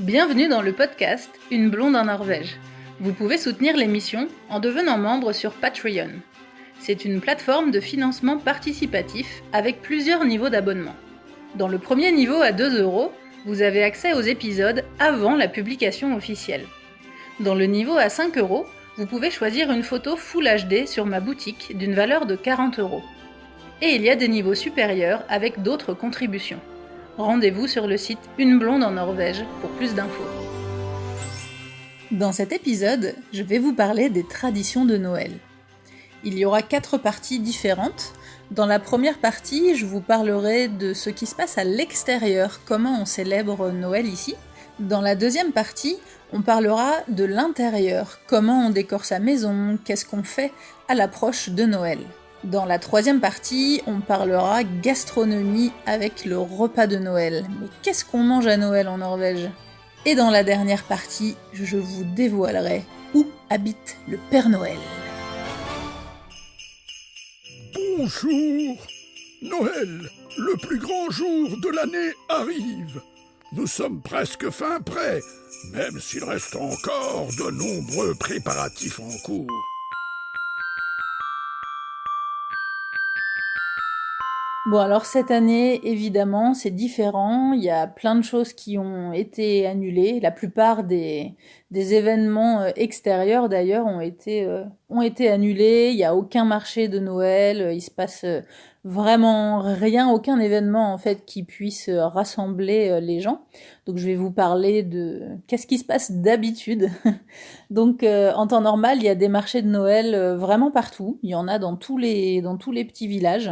Bienvenue dans le podcast Une blonde en Norvège. Vous pouvez soutenir l'émission en devenant membre sur Patreon. C'est une plateforme de financement participatif avec plusieurs niveaux d'abonnement. Dans le premier niveau à 2 €, vous avez accès aux épisodes avant la publication officielle. Dans le niveau à 5 €, vous pouvez choisir une photo Full HD sur ma boutique d'une valeur de 40 €. Et il y a des niveaux supérieurs avec d'autres contributions. Rendez-vous sur le site Une blonde en Norvège pour plus d'infos. Dans cet épisode, je vais vous parler des traditions de Noël. Il y aura 4 parties différentes. Dans la première partie, je vous parlerai de ce qui se passe à l'extérieur, comment on célèbre Noël ici. Dans la deuxième partie, on parlera de l'intérieur, comment on décore sa maison, qu'est-ce qu'on fait à l'approche de Noël. Dans la troisième partie, on parlera gastronomie avec le repas de Noël. Mais qu'est-ce qu'on mange à Noël en Norvège ? Et dans la dernière partie, je vous dévoilerai où habite le Père Noël. Bonjour! Noël, le plus grand jour de l'année arrive. Nous sommes presque fin prêts, même s'il reste encore de nombreux préparatifs en cours. Bon, alors cette année, évidemment, c'est différent. Il y a plein de choses qui ont été annulées. La plupart des événements extérieurs, d'ailleurs, ont été annulés. Il n'y a aucun marché de Noël. Il se passe vraiment rien, aucun événement, en fait, qui puisse rassembler les gens. Donc, je vais vous parler de qu'est-ce qui se passe d'habitude. Donc, en temps normal, il y a des marchés de Noël vraiment partout. Il y en a dans tous les petits villages.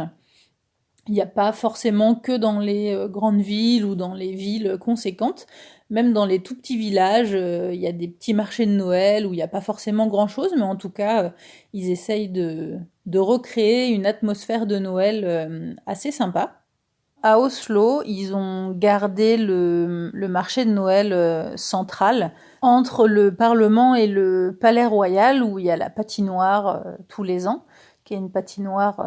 Il n'y a pas forcément que dans les grandes villes ou dans les villes conséquentes. Même dans les tout petits villages, il y a des petits marchés de Noël où il n'y a pas forcément grand-chose, mais en tout cas, ils essayent de recréer une atmosphère de Noël assez sympa. À Oslo, ils ont gardé le marché de Noël central entre le Parlement et le Palais Royal, où il y a la patinoire tous les ans, qui est une patinoire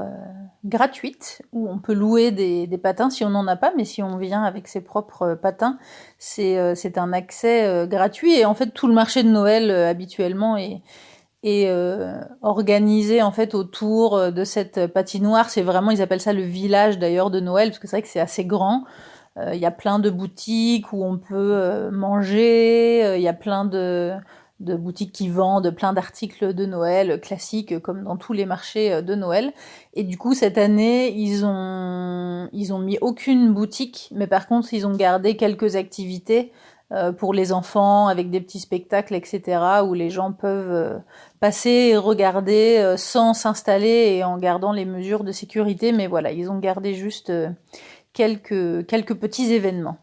gratuite, où on peut louer des patins si on n'en a pas, mais si on vient avec ses propres patins, c'est un accès gratuit. Et en fait, tout le marché de Noël habituellement est organisé en fait autour de cette patinoire. C'est vraiment, ils appellent ça le village d'ailleurs de Noël, parce que c'est vrai que c'est assez grand. Il y a plein de boutiques où on peut manger, il y a plein de boutiques qui vendent plein d'articles de Noël classiques comme dans tous les marchés de Noël. Et du coup, cette année, ils ont mis aucune boutique, mais par contre, ils ont gardé quelques activités pour les enfants avec des petits spectacles, etc., où les gens peuvent passer et regarder sans s'installer et en gardant les mesures de sécurité. Mais voilà, ils ont gardé juste quelques petits événements.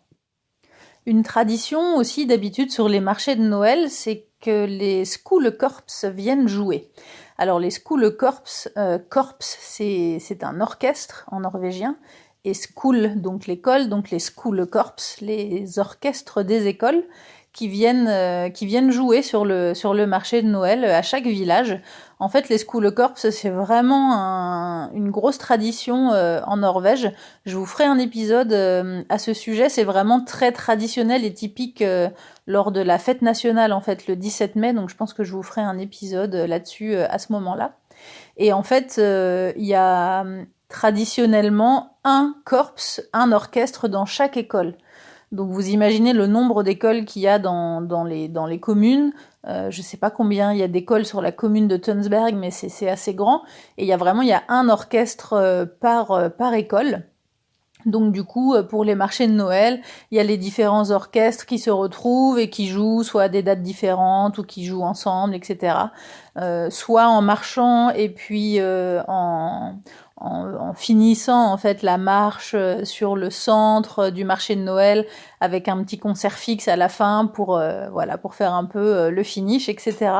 Une tradition aussi d'habitude sur les marchés de Noël, c'est que les skolekorps viennent jouer. Alors les skolekorps, korps c'est un orchestre en norvégien, et skol donc l'école, donc les skolekorps, les orchestres des écoles qui viennent jouer sur le marché de Noël à chaque village. En fait, les skolekorps, c'est vraiment une grosse tradition en Norvège. Je vous ferai un épisode à ce sujet. C'est vraiment très traditionnel et typique lors de la fête nationale, en fait, le 17 mai. Donc, je pense que je vous ferai un épisode là-dessus à ce moment-là. Et en fait, il y a traditionnellement un corps, un orchestre dans chaque école. Donc vous imaginez le nombre d'écoles qu'il y a dans les communes. Je sais pas combien il y a d'écoles sur la commune de Tønsberg, mais c'est assez grand. Et il y a un orchestre par école. Donc du coup, pour les marchés de Noël, il y a les différents orchestres qui se retrouvent et qui jouent soit à des dates différentes ou qui jouent ensemble, etc. Soit en marchant et puis en finissant en fait la marche sur le centre du marché de Noël avec un petit concert fixe à la fin pour faire un peu le finish, etc.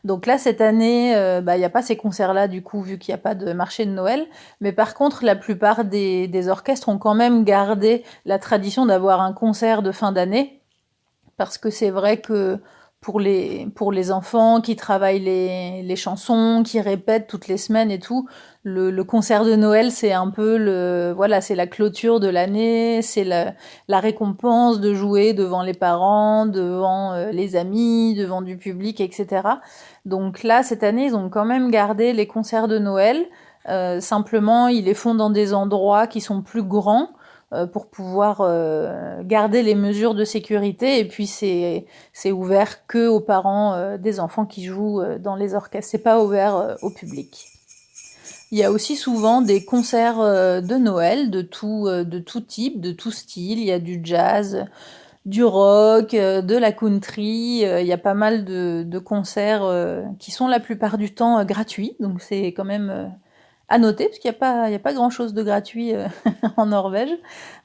Donc là cette année il y a pas ces concerts là du coup vu qu'il n'y a pas de marché de Noël, mais par contre la plupart des orchestres ont quand même gardé la tradition d'avoir un concert de fin d'année, parce que c'est vrai que pour les enfants qui travaillent les chansons, qui répètent toutes les semaines et tout. Le concert de Noël, c'est un peu voilà, c'est la clôture de l'année, c'est la récompense de jouer devant les parents, devant les amis, devant du public, etc. Donc là, cette année, ils ont quand même gardé les concerts de Noël. Simplement, ils les font dans des endroits qui sont plus grands pour pouvoir garder les mesures de sécurité. Et puis c'est ouvert que aux parents des enfants qui jouent dans les orchestres. C'est pas ouvert au public. Il y a aussi souvent des concerts de Noël de tout type, de tout style. Il y a du jazz, du rock, de la country. Il y a pas mal de concerts qui sont la plupart du temps gratuits. Donc c'est quand même à noter, parce qu'il y a pas grand-chose de gratuit en Norvège.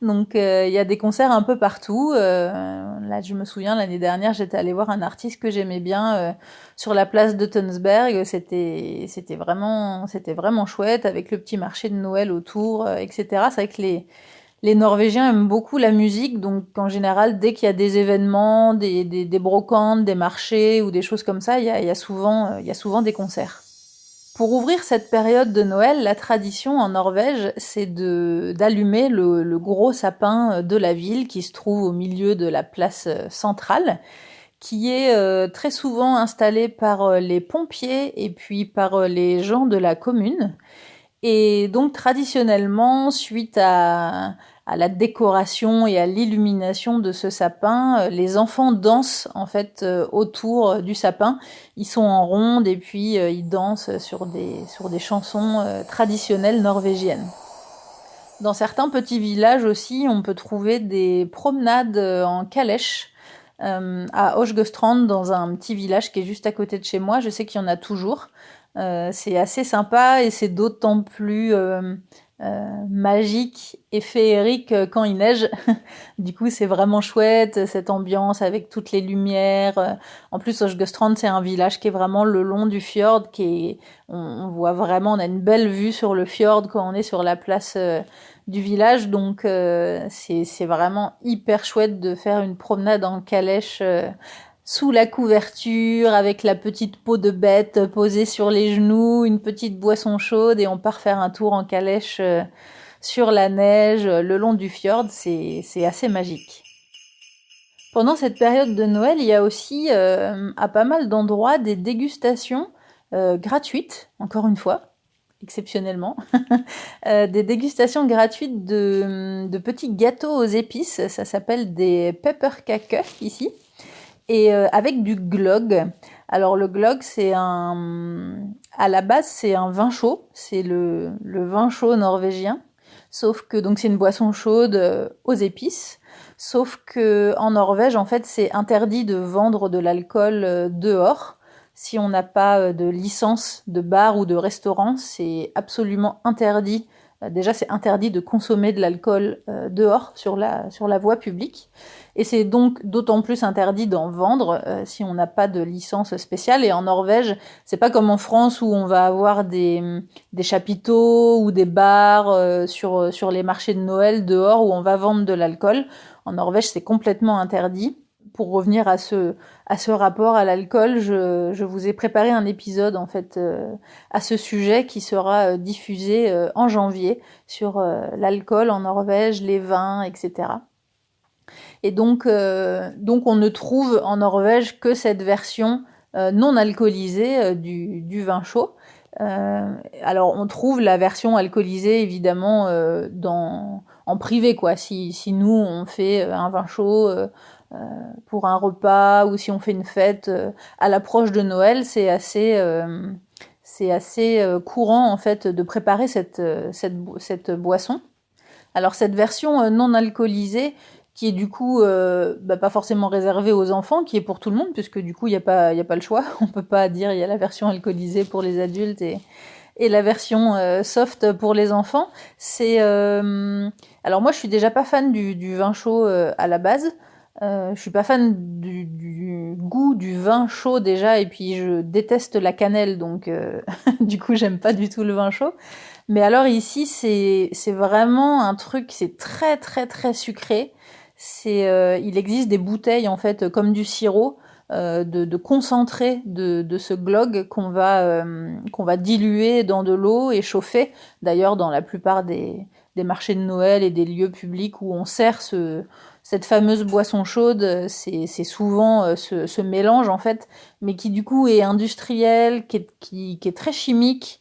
Donc il y a des concerts un peu partout. Là, je me souviens, l'année dernière, j'étais allée voir un artiste que j'aimais bien sur la place de Tønsberg. C'était vraiment chouette, avec le petit marché de Noël autour, etc. C'est vrai que les Norvégiens aiment beaucoup la musique, donc en général, dès qu'il y a des événements, des brocantes, des marchés ou des choses comme ça, il y a souvent des concerts. Pour ouvrir cette période de Noël, la tradition en Norvège, c'est d'allumer le gros sapin de la ville qui se trouve au milieu de la place centrale, qui est très souvent installé par les pompiers et puis par les gens de la commune. Et donc traditionnellement, suite à la décoration et à l'illumination de ce sapin, les enfants dansent en fait autour du sapin. Ils sont en ronde et puis ils dansent sur des chansons traditionnelles norvégiennes. Dans certains petits villages aussi, on peut trouver des promenades en calèche. À Åsgårdstrand, dans un petit village qui est juste à côté de chez moi, je sais qu'il y en a toujours. C'est assez sympa et c'est d'autant plus magique et féerique quand il neige. Du coup, c'est vraiment chouette, cette ambiance avec toutes les lumières. En plus, Åsgårdstrand, c'est un village qui est vraiment le long du fjord, on voit vraiment, on a une belle vue sur le fjord quand on est sur la place du village. Donc, c'est vraiment hyper chouette de faire une promenade en calèche sous la couverture, avec la petite peau de bête posée sur les genoux, une petite boisson chaude, et on part faire un tour en calèche sur la neige, le long du fjord. C'est assez magique. Pendant cette période de Noël, il y a aussi à pas mal d'endroits des dégustations gratuites, encore une fois, exceptionnellement, des dégustations gratuites de petits gâteaux aux épices. Ça s'appelle des pepperkaker ici. Et avec du gløgg. Alors le gløgg, à la base, c'est un vin chaud, c'est le vin chaud norvégien. Sauf que donc c'est une boisson chaude aux épices. Sauf que en Norvège, en fait, c'est interdit de vendre de l'alcool dehors. Si on n'a pas de licence de bar ou de restaurant, c'est absolument interdit. Déjà, c'est interdit de consommer de l'alcool dehors sur la voie publique. Et c'est donc d'autant plus interdit d'en vendre si on n'a pas de licence spéciale. Et en Norvège, c'est pas comme en France où on va avoir des chapiteaux ou des bars sur les marchés de Noël dehors où on va vendre de l'alcool. En Norvège, c'est complètement interdit. Pour revenir à ce rapport à l'alcool, je vous ai préparé un épisode en fait à ce sujet qui sera diffusé en janvier sur l'alcool en Norvège, les vins, etc. Et donc on ne trouve en Norvège que cette version non alcoolisée du vin chaud. Alors on trouve la version alcoolisée évidemment en privé, quoi. Si nous on fait un vin chaud pour un repas ou si on fait une fête à l'approche de Noël, c'est assez courant en fait de préparer cette boisson. Alors cette version non alcoolisée, qui est du coup pas forcément réservée aux enfants, qui est pour tout le monde, puisque du coup il y a pas le choix. On peut pas dire il y a la version alcoolisée pour les adultes et la version soft pour les enfants. Alors moi je suis déjà pas fan du vin chaud à la base. Je suis pas fan du goût du vin chaud déjà, et puis je déteste la cannelle, donc du coup j'aime pas du tout le vin chaud. Mais alors ici c'est vraiment un truc, c'est très très très sucré. Il existe des bouteilles en fait comme du sirop de concentré de ce glog qu'on va diluer dans de l'eau et chauffer. D'ailleurs, dans la plupart des marchés de Noël et des lieux publics où on sert cette fameuse boisson chaude, c'est souvent ce mélange en fait, mais qui du coup est industriel, qui est très chimique,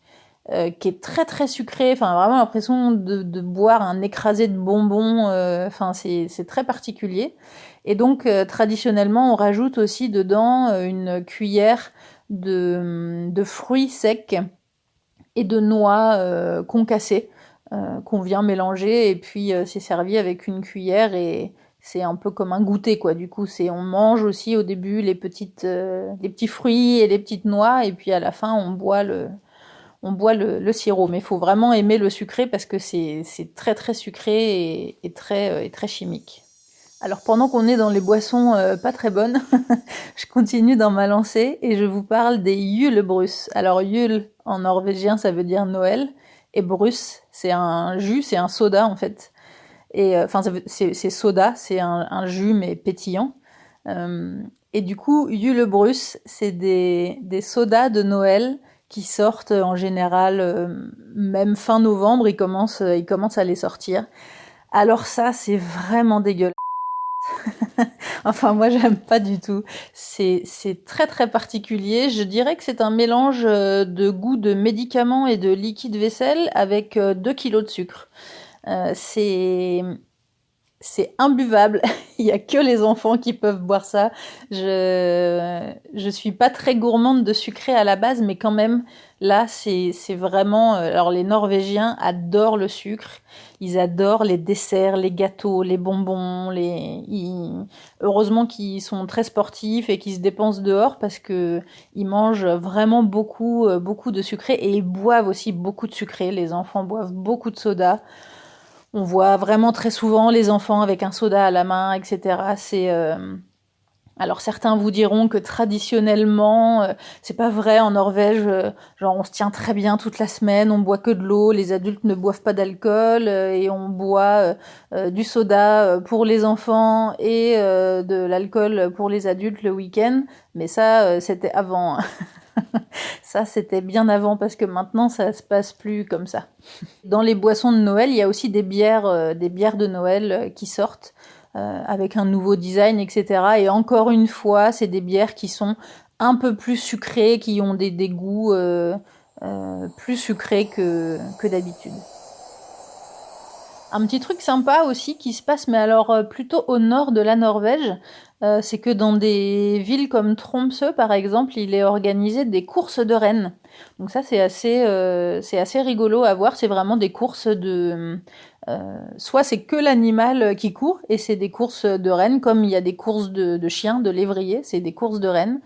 qui est très très sucré, enfin vraiment l'impression de boire un écrasé de bonbons, enfin c'est très particulier. Et donc traditionnellement on rajoute aussi dedans une cuillère de fruits secs et de noix concassées qu'on vient mélanger, et puis c'est servi avec une cuillère et c'est un peu comme un goûter quoi. Du coup on mange aussi au début les petits fruits et les petites noix, et puis à la fin on boit le sirop. Mais il faut vraiment aimer le sucré parce que c'est très très sucré et très chimique. Alors pendant qu'on est dans les boissons pas très bonnes, je continue dans ma lancée et je vous parle des julebrus. Alors jul en norvégien ça veut dire Noël, et brus c'est un jus, c'est un soda en fait. Et enfin c'est soda, c'est un jus mais pétillant. Et du coup julebrus c'est des sodas de Noël qui sortent en général même fin novembre, ils commencent à les sortir. Alors ça c'est vraiment dégueulasse. Enfin, moi, j'aime pas du tout. C'est très très particulier. Je dirais que c'est un mélange de goût de médicaments et de liquide vaisselle avec 2 kilos de sucre. C'est imbuvable. Il y a que les enfants qui peuvent boire ça. Je suis pas très gourmande de sucré à la base, mais quand même, là, c'est vraiment. Alors, les Norvégiens adorent le sucre. Ils adorent les desserts, les gâteaux, les bonbons. Heureusement qu'ils sont très sportifs et qu'ils se dépensent dehors parce que ils mangent vraiment beaucoup, beaucoup de sucré, et ils boivent aussi beaucoup de sucré. Les enfants boivent beaucoup de soda. On voit vraiment très souvent les enfants avec un soda à la main, etc. Alors certains vous diront que traditionnellement, c'est pas vrai en Norvège. Genre on se tient très bien toute la semaine, on boit que de l'eau, les adultes ne boivent pas d'alcool et on boit du soda pour les enfants et de l'alcool pour les adultes le week-end. Mais ça, c'était avant. Ça, c'était bien avant parce que maintenant, ça se passe plus comme ça. Dans les boissons de Noël, il y a aussi des bières de Noël qui sortent avec un nouveau design, etc. Et encore une fois, c'est des bières qui sont un peu plus sucrées, qui ont des goûts plus sucrés que d'habitude. Un petit truc sympa aussi qui se passe, mais alors plutôt au nord de la Norvège, c'est que dans des villes comme Tromsø, par exemple, il est organisé des courses de rennes. Donc ça, c'est assez rigolo à voir. C'est vraiment des courses soit c'est que l'animal qui court, et c'est des courses de rennes, comme il y a des courses de chiens, de lévriers, c'est des courses de rennes.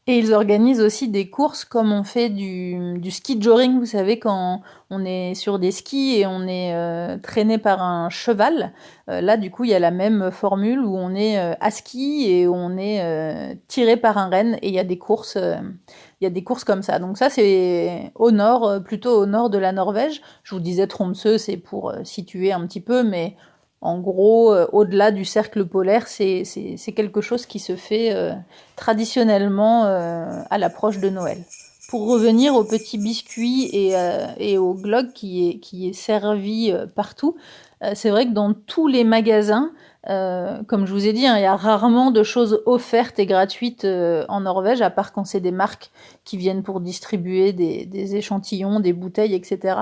Et ils organisent aussi des courses comme on fait du ski joring, vous savez, quand on est sur des skis et on est traîné par un cheval. Là, du coup, il y a la même formule où on est à ski et on est tiré par un renne, et il y a des courses comme ça. Donc ça, c'est au nord, plutôt au nord de la Norvège. Je vous disais Tromsø, c'est pour situer un petit peu, mais en gros, au-delà du cercle polaire, c'est quelque chose qui se fait traditionnellement à l'approche de Noël. Pour revenir aux petits biscuits et au glögg qui est servi partout, c'est vrai que dans tous les magasins, comme je vous ai dit, il y a rarement de choses offertes et gratuites en Norvège, à part quand c'est des marques qui viennent pour distribuer des échantillons, des bouteilles, etc.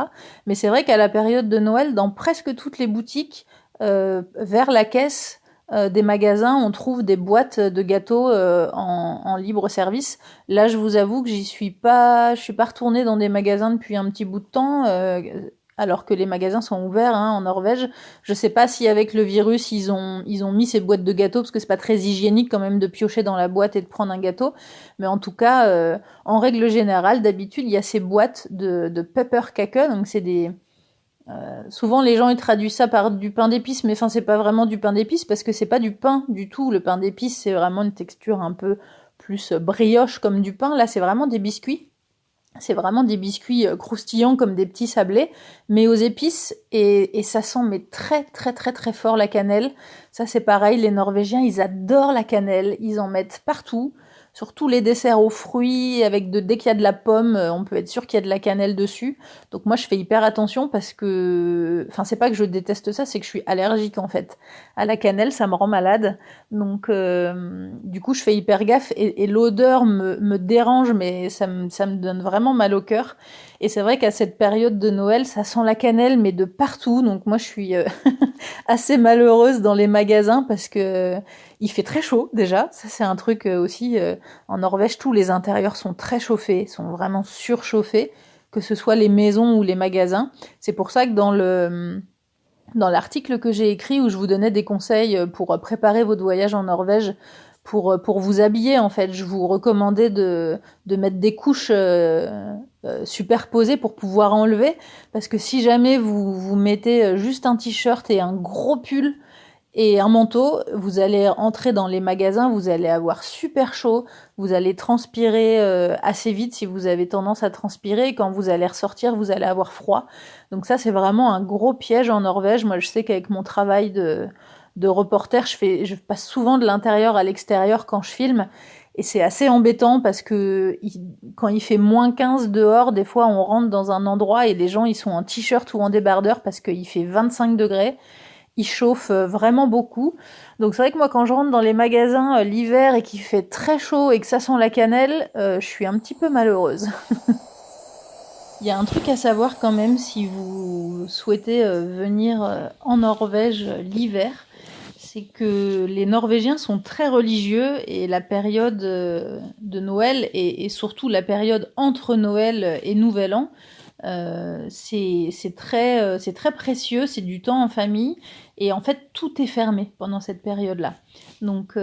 Mais c'est vrai qu'à la période de Noël, dans presque toutes les boutiques, vers la caisse des magasins, on trouve des boîtes de gâteaux en libre service. Là, je vous avoue que je suis pas retournée dans des magasins depuis un petit bout de temps, alors que les magasins sont ouverts en Norvège. Je sais pas si avec le virus ils ont mis ces boîtes de gâteaux, parce que c'est pas très hygiénique quand même de piocher dans la boîte et de prendre un gâteau. Mais en tout cas, en règle générale, d'habitude, il y a ces boîtes de pepperkake, donc c'est souvent les gens ils traduisent ça par du pain d'épices, mais enfin c'est pas vraiment du pain d'épices parce que c'est pas du pain du tout. Le pain d'épices c'est vraiment une texture un peu plus brioche comme du pain. Là c'est vraiment des biscuits. C'est vraiment des biscuits croustillants comme des petits sablés, mais aux épices, et ça sent mais très très très très fort la cannelle. Ça c'est pareil, les Norvégiens ils adorent la cannelle, ils en mettent partout, sur tous les desserts aux fruits, dès qu'il y a de la pomme, on peut être sûr qu'il y a de la cannelle dessus. Donc moi je fais hyper attention parce que, enfin c'est pas que je déteste ça, c'est que je suis allergique en fait à la cannelle, ça me rend malade. Donc du coup je fais hyper gaffe et l'odeur me dérange, mais ça me donne vraiment mal au cœur. Et c'est vrai qu'à cette période de Noël, ça sent la cannelle, mais de partout. Donc moi, je suis assez malheureuse dans les magasins parce que il fait très chaud déjà. Ça, c'est un truc aussi. En Norvège, tous les intérieurs sont très chauffés, sont vraiment surchauffés, que ce soit les maisons ou les magasins. C'est pour ça que dans l'article que j'ai écrit où je vous donnais des conseils pour préparer votre voyage en Norvège, pour vous habiller, en fait, je vous recommandais de mettre des couches superposées pour pouvoir enlever, parce que si jamais vous mettez juste un t-shirt et un gros pull et un manteau, vous allez entrer dans les magasins, vous allez avoir super chaud, vous allez transpirer assez vite si vous avez tendance à transpirer, et quand vous allez ressortir, vous allez avoir froid. Donc ça, c'est vraiment un gros piège en Norvège. Moi, je sais qu'avec mon travail de reporter, je passe souvent de l'intérieur à l'extérieur quand je filme, et c'est assez embêtant parce que quand il fait -15 dehors, des fois on rentre dans un endroit et les gens ils sont en t-shirt ou en débardeur parce qu'il fait 25 degrés, il chauffe vraiment beaucoup. Donc c'est vrai que moi quand je rentre dans les magasins l'hiver et qu'il fait très chaud et que ça sent la cannelle, je suis un petit peu malheureuse. Il y a un truc à savoir quand même si vous souhaitez venir en Norvège l'hiver, c'est que les Norvégiens sont très religieux et la période de Noël et surtout la période entre Noël et Nouvel An, c'est très précieux, c'est du temps en famille et en fait tout est fermé pendant cette période-là. Donc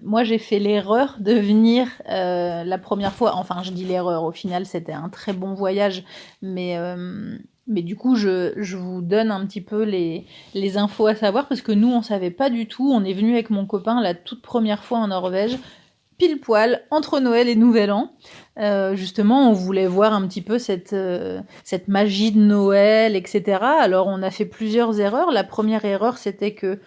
moi j'ai fait l'erreur de venir la première fois, enfin je dis l'erreur, au final c'était un très bon voyage, mais du coup je vous donne un petit peu les infos à savoir parce que nous on savait pas du tout, on est venu avec mon copain la toute première fois en Norvège, pile poil entre Noël et Nouvel An. Justement, on voulait voir un petit peu cette magie de Noël, etc. Alors, on a fait plusieurs erreurs. La première erreur, c'était que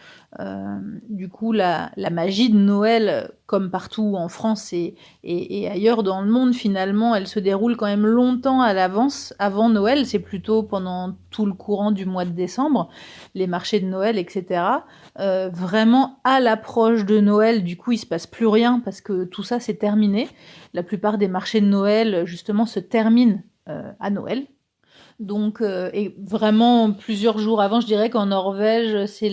du coup, la magie de Noël, comme partout en France et ailleurs dans le monde, finalement, elle se déroule quand même longtemps à l'avance, avant Noël. C'est plutôt pendant tout le courant du mois de décembre, les marchés de Noël, etc. Vraiment, à l'approche de Noël, du coup, il se passe plus rien parce que tout ça, c'est terminé. La plupart des marchés de Noël, justement, se terminent à Noël. Donc, et vraiment plusieurs jours avant, je dirais qu'en Norvège, c'est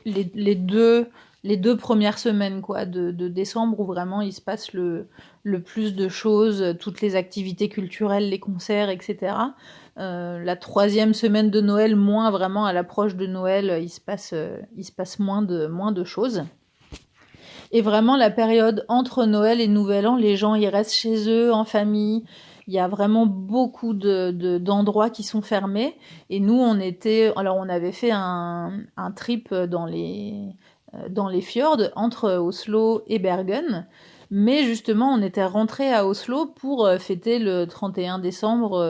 les deux premières semaines quoi, de décembre où vraiment il se passe le plus de choses, toutes les activités culturelles, les concerts, etc. La troisième semaine de Noël, moins vraiment à l'approche de Noël, il se passe moins de choses. Et vraiment, la période entre Noël et Nouvel An, les gens, ils restent chez eux, en famille. Il y a vraiment beaucoup d'endroits qui sont fermés. Et nous, alors on avait fait un trip dans les fjords entre Oslo et Bergen. Mais justement, on était rentré à Oslo pour fêter le 31 décembre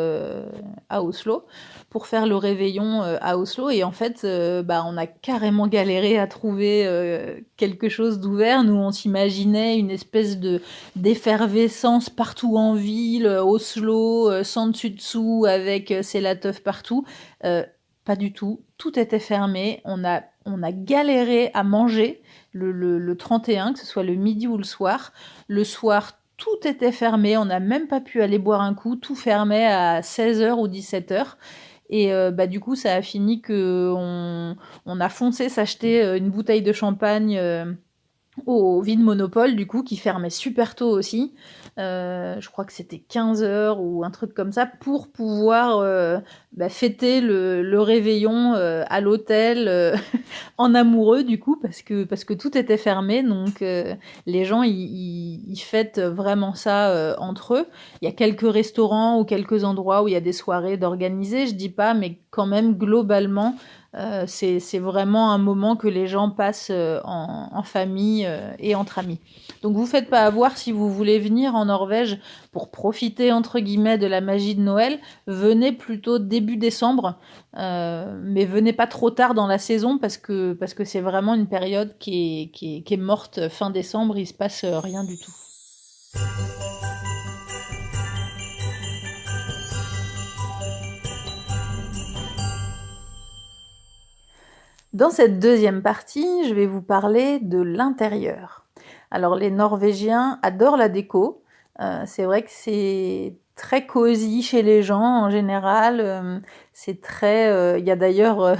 à Oslo, pour faire le réveillon à Oslo. Et en fait, on a carrément galéré à trouver quelque chose d'ouvert. Nous, on s'imaginait une espèce d'effervescence partout en ville, Oslo, sans dessus-dessous, avec c'est la teuf partout. Pas du tout. Tout était fermé. On a galéré à manger le 31, que ce soit le midi ou le soir. Le soir, tout était fermé. On n'a même pas pu aller boire un coup. Tout fermait à 16h ou 17h. Et du coup, ça a fini que on a foncé s'acheter une bouteille de champagne au Vide Monopole, du coup, qui fermait super tôt aussi. Je crois que c'était 15h ou un truc comme ça, pour pouvoir fêter le réveillon à l'hôtel en amoureux, du coup, parce que tout était fermé. Donc, les gens, ils fêtent vraiment ça entre eux. Il y a quelques restaurants ou quelques endroits où il y a des soirées d'organiser, je dis pas, mais quand même, globalement, c'est vraiment un moment que les gens passent en famille et entre amis. Donc vous faites pas avoir si vous voulez venir en Norvège pour profiter entre guillemets de la magie de Noël. Venez plutôt début décembre, mais venez pas trop tard dans la saison parce que c'est vraiment une période qui est morte fin décembre. Il se passe rien du tout. Dans cette deuxième partie, je vais vous parler de l'intérieur. Alors les Norvégiens adorent la déco. C'est vrai que c'est très cosy chez les gens en général. C'est très, il y a d'ailleurs,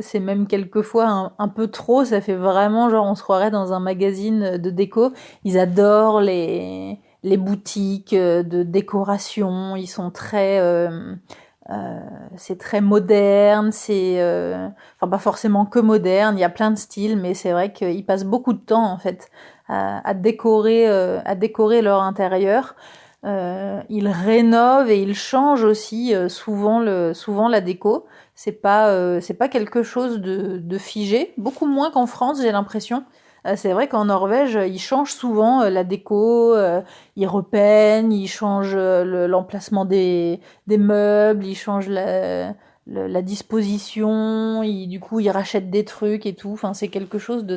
c'est même quelquefois un peu trop. Ça fait vraiment genre on se croirait dans un magazine de déco. Ils adorent les boutiques de décoration. Ils sont très c'est très moderne, enfin pas forcément que moderne, il y a plein de styles, mais c'est vrai qu'ils passent beaucoup de temps en fait à décorer leur intérieur. Ils rénovent et ils changent aussi souvent la déco. C'est pas quelque chose de figé, beaucoup moins qu'en France, j'ai l'impression. C'est vrai qu'en Norvège, ils changent souvent la déco, ils repeignent, ils changent l'emplacement des meubles, ils changent la disposition, du coup ils rachètent des trucs et tout. Enfin, c'est quelque chose de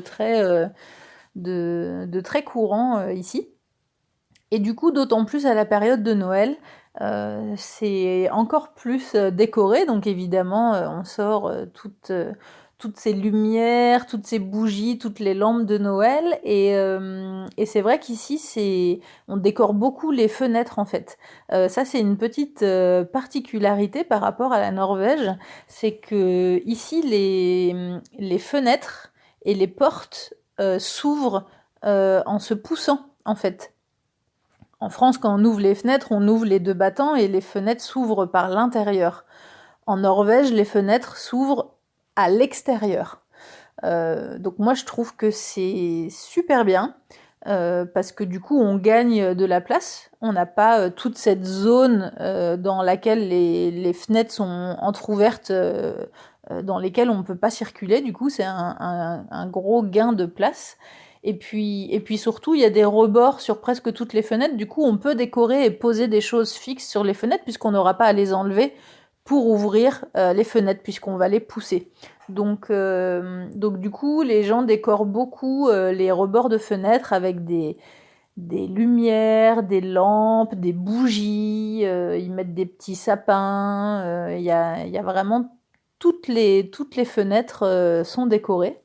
très courant ici. Et du coup, d'autant plus à la période de Noël, c'est encore plus décoré. Donc évidemment, on sort toutes ces lumières, toutes ces bougies, toutes les lampes de Noël. Et c'est vrai qu'ici, on décore beaucoup les fenêtres en fait. Ça, c'est une petite particularité par rapport à la Norvège. C'est que ici, les fenêtres et les portes s'ouvrent en se poussant en fait. En France, quand on ouvre les fenêtres, on ouvre les deux battants et les fenêtres s'ouvrent par l'intérieur. En Norvège, les fenêtres s'ouvrent à l'extérieur. Donc moi, je trouve que c'est super bien parce que du coup, on gagne de la place. On n'a pas toute cette zone dans laquelle les fenêtres sont entrouvertes, dans lesquelles on ne peut pas circuler. Du coup, c'est un gros gain de place. Et puis surtout, il y a des rebords sur presque toutes les fenêtres. Du coup, on peut décorer et poser des choses fixes sur les fenêtres puisqu'on n'aura pas à les enlever pour ouvrir les fenêtres puisqu'on va les pousser. Donc du coup, les gens décorent beaucoup les rebords de fenêtres avec des lumières, des lampes, des bougies. Ils mettent des petits sapins. Il y a vraiment toutes les fenêtres sont décorées.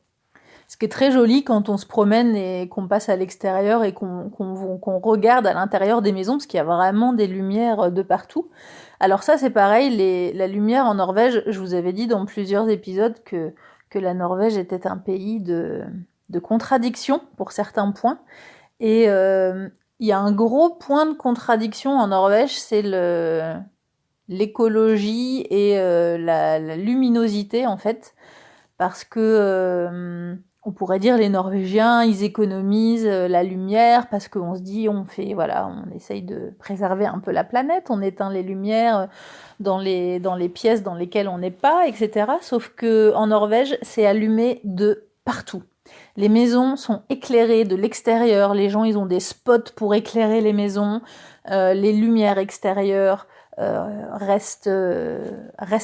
Ce qui est très joli quand on se promène et qu'on passe à l'extérieur et qu'on regarde à l'intérieur des maisons, parce qu'il y a vraiment des lumières de partout. Alors ça, c'est pareil, la lumière en Norvège, je vous avais dit dans plusieurs épisodes que la Norvège était un pays de contradiction pour certains points. Et il y a un gros point de contradiction en Norvège, c'est l'écologie et la luminosité en fait, parce que on pourrait dire les Norvégiens, ils économisent la lumière parce qu'on se dit on essaye de préserver un peu la planète, on éteint les lumières dans les pièces dans lesquelles on n'est pas, etc. Sauf que en Norvège, c'est allumé de partout. Les maisons sont éclairées de l'extérieur, les gens ils ont des spots pour éclairer les maisons, les lumières extérieures restent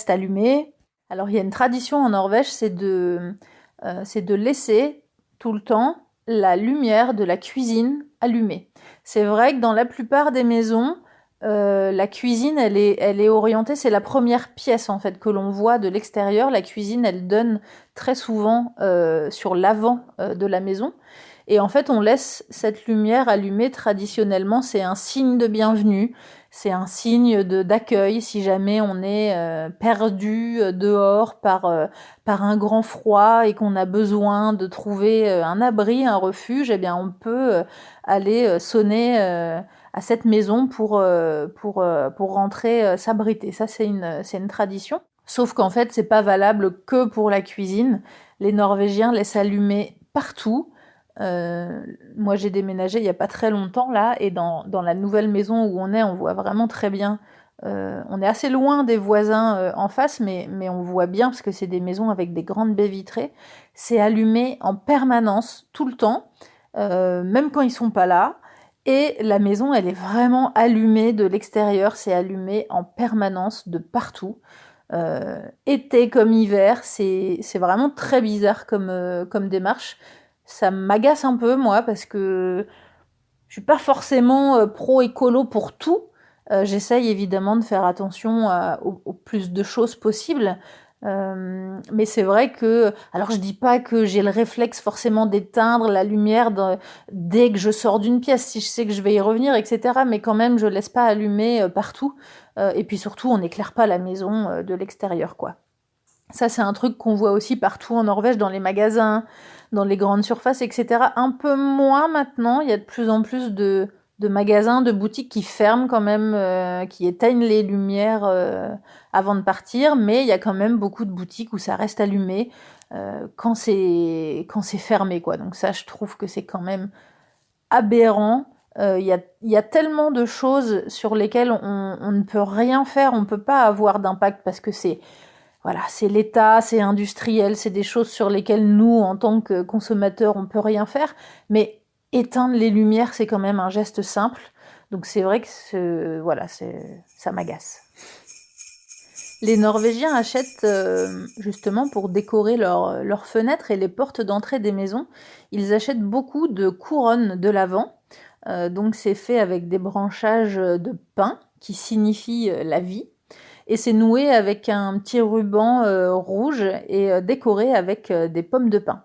allumées. Alors il y a une tradition en Norvège, c'est de laisser tout le temps la lumière de la cuisine allumée. C'est vrai que dans la plupart des maisons, la cuisine, elle est orientée, c'est la première pièce en fait que l'on voit de l'extérieur. La cuisine, elle donne très souvent sur l'avant de la maison. Et en fait, on laisse cette lumière allumée traditionnellement. C'est un signe de bienvenue. C'est un signe d'accueil si jamais on est perdu dehors par un grand froid et qu'on a besoin de trouver un abri, un refuge. Eh bien, on peut aller sonner à cette maison pour rentrer s'abriter. Ça, c'est une tradition. Sauf qu'en fait, c'est pas valable que pour la cuisine. Les Norvégiens laissent allumer partout. Moi j'ai déménagé il y a pas très longtemps là et dans la nouvelle maison où on voit vraiment très bien. On est assez loin des voisins en face, mais on voit bien parce que c'est des maisons avec des grandes baies vitrées. C'est allumé en permanence, tout le temps, même quand ils sont pas là. Et la maison, elle est vraiment allumée de l'extérieur. C'est allumé en permanence de partout. Été comme hiver, c'est vraiment très bizarre comme démarche. Ça m'agace un peu moi parce que suis pas forcément pro-écolo pour tout. J'essaye évidemment de faire attention au plus de choses possibles. Mais c'est vrai que, alors je dis pas que j'ai le réflexe forcément d'éteindre la lumière dès que je sors d'une pièce, si je sais que je vais y revenir, etc. Mais quand même, je laisse pas allumer partout. Et puis surtout, on n'éclaire pas la maison de l'extérieur, quoi. Ça, c'est un truc qu'on voit aussi partout en Norvège, dans les magasins, dans les grandes surfaces, etc. Un peu moins maintenant, il y a de plus en plus de magasins, de boutiques qui ferment quand même, qui éteignent les lumières avant de partir, mais il y a quand même beaucoup de boutiques où ça reste allumé quand c'est fermé, quoi. Donc ça, je trouve que c'est quand même aberrant. Il y a tellement de choses sur lesquelles on ne peut rien faire, on ne peut pas avoir d'impact parce que c'est l'État, c'est industriel, c'est des choses sur lesquelles nous, en tant que consommateurs, on peut rien faire. Mais éteindre les lumières, c'est quand même un geste simple. Donc c'est vrai que ça m'agace. Les Norvégiens achètent, justement pour décorer leurs fenêtres et les portes d'entrée des maisons, ils achètent beaucoup de couronnes de l'Avent. Donc c'est fait avec des branchages de pin qui signifient la vie. Et c'est noué avec un petit ruban rouge et décoré avec des pommes de pin.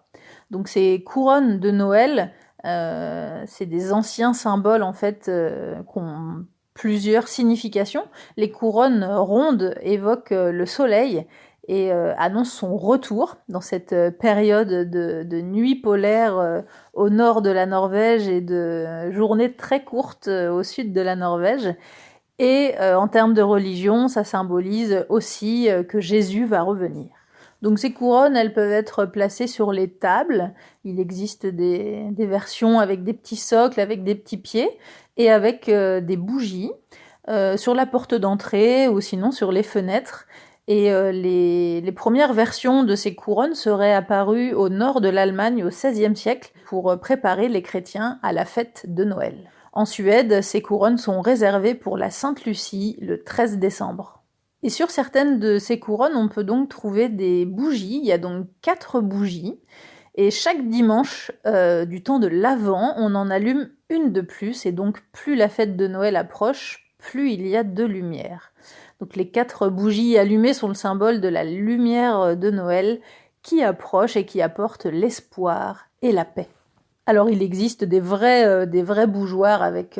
Donc ces couronnes de Noël, c'est des anciens symboles en fait qui ont plusieurs significations. Les couronnes rondes évoquent le soleil et annoncent son retour dans cette période de nuit polaire au nord de la Norvège et de journées très courtes au sud de la Norvège. Et en termes de religion, ça symbolise aussi que Jésus va revenir. Donc ces couronnes, elles peuvent être placées sur les tables. Il existe des versions avec des petits socles, avec des petits pieds, et avec des bougies sur la porte d'entrée ou sinon sur les fenêtres. Et les premières versions de ces couronnes seraient apparues au nord de l'Allemagne au XVIe siècle pour préparer les chrétiens à la fête de Noël. En Suède, ces couronnes sont réservées pour la Sainte Lucie le 13 décembre. Et sur certaines de ces couronnes, on peut donc trouver des bougies. Il y a donc 4 bougies. Et chaque dimanche du temps de l'Avent, on en allume une de plus. Et donc, plus la fête de Noël approche, plus il y a de lumière. Donc, les 4 bougies allumées sont le symbole de la lumière de Noël qui approche et qui apporte l'espoir et la paix. Alors, il existe des vrais bougeoirs avec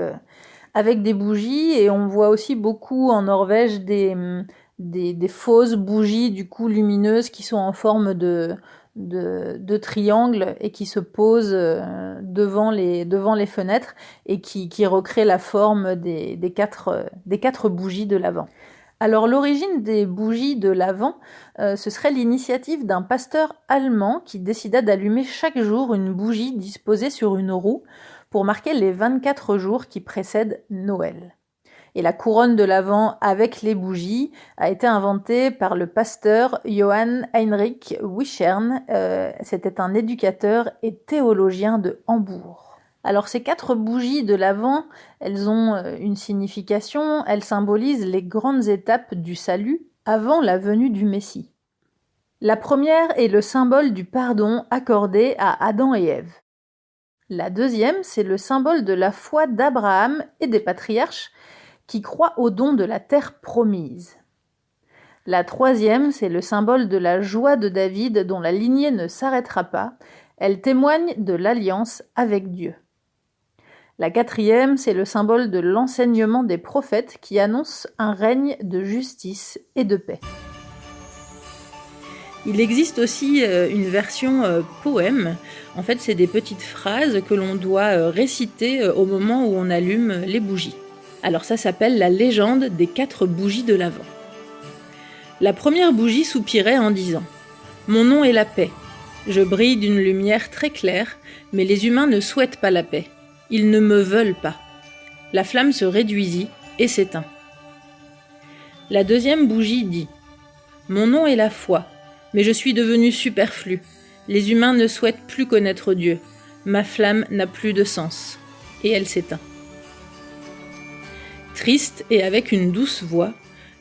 des bougies, et on voit aussi beaucoup en Norvège des fausses bougies du coup lumineuses qui sont en forme de triangle et qui se posent devant les fenêtres et qui recréent la forme des 4 bougies de l'Avent. Alors l'origine des bougies de l'Avent, ce serait l'initiative d'un pasteur allemand qui décida d'allumer chaque jour une bougie disposée sur une roue pour marquer les 24 jours qui précèdent Noël. Et la couronne de l'Avent avec les bougies a été inventée par le pasteur Johann Heinrich Wichern. C'était un éducateur et théologien de Hambourg. Alors ces 4 bougies de l'Avent, elles ont une signification, elles symbolisent les grandes étapes du salut avant la venue du Messie. La première est le symbole du pardon accordé à Adam et Ève. La deuxième, c'est le symbole de la foi d'Abraham et des patriarches qui croient au don de la terre promise. La troisième, c'est le symbole de la joie de David dont la lignée ne s'arrêtera pas. Elle témoigne de l'alliance avec Dieu. La quatrième, c'est le symbole de l'enseignement des prophètes qui annonce un règne de justice et de paix. Il existe aussi une version poème. En fait, c'est des petites phrases que l'on doit réciter au moment où on allume les bougies. Alors ça s'appelle la légende des 4 bougies de l'Avent. La première bougie soupirait en disant « Mon nom est la paix. Je brille d'une lumière très claire, mais les humains ne souhaitent pas la paix. Ils ne me veulent pas. » La flamme se réduisit et s'éteint. La deuxième bougie dit « Mon nom est la foi, mais je suis devenu superflu. Les humains ne souhaitent plus connaître Dieu. Ma flamme n'a plus de sens. » Et elle s'éteint. Triste et avec une douce voix,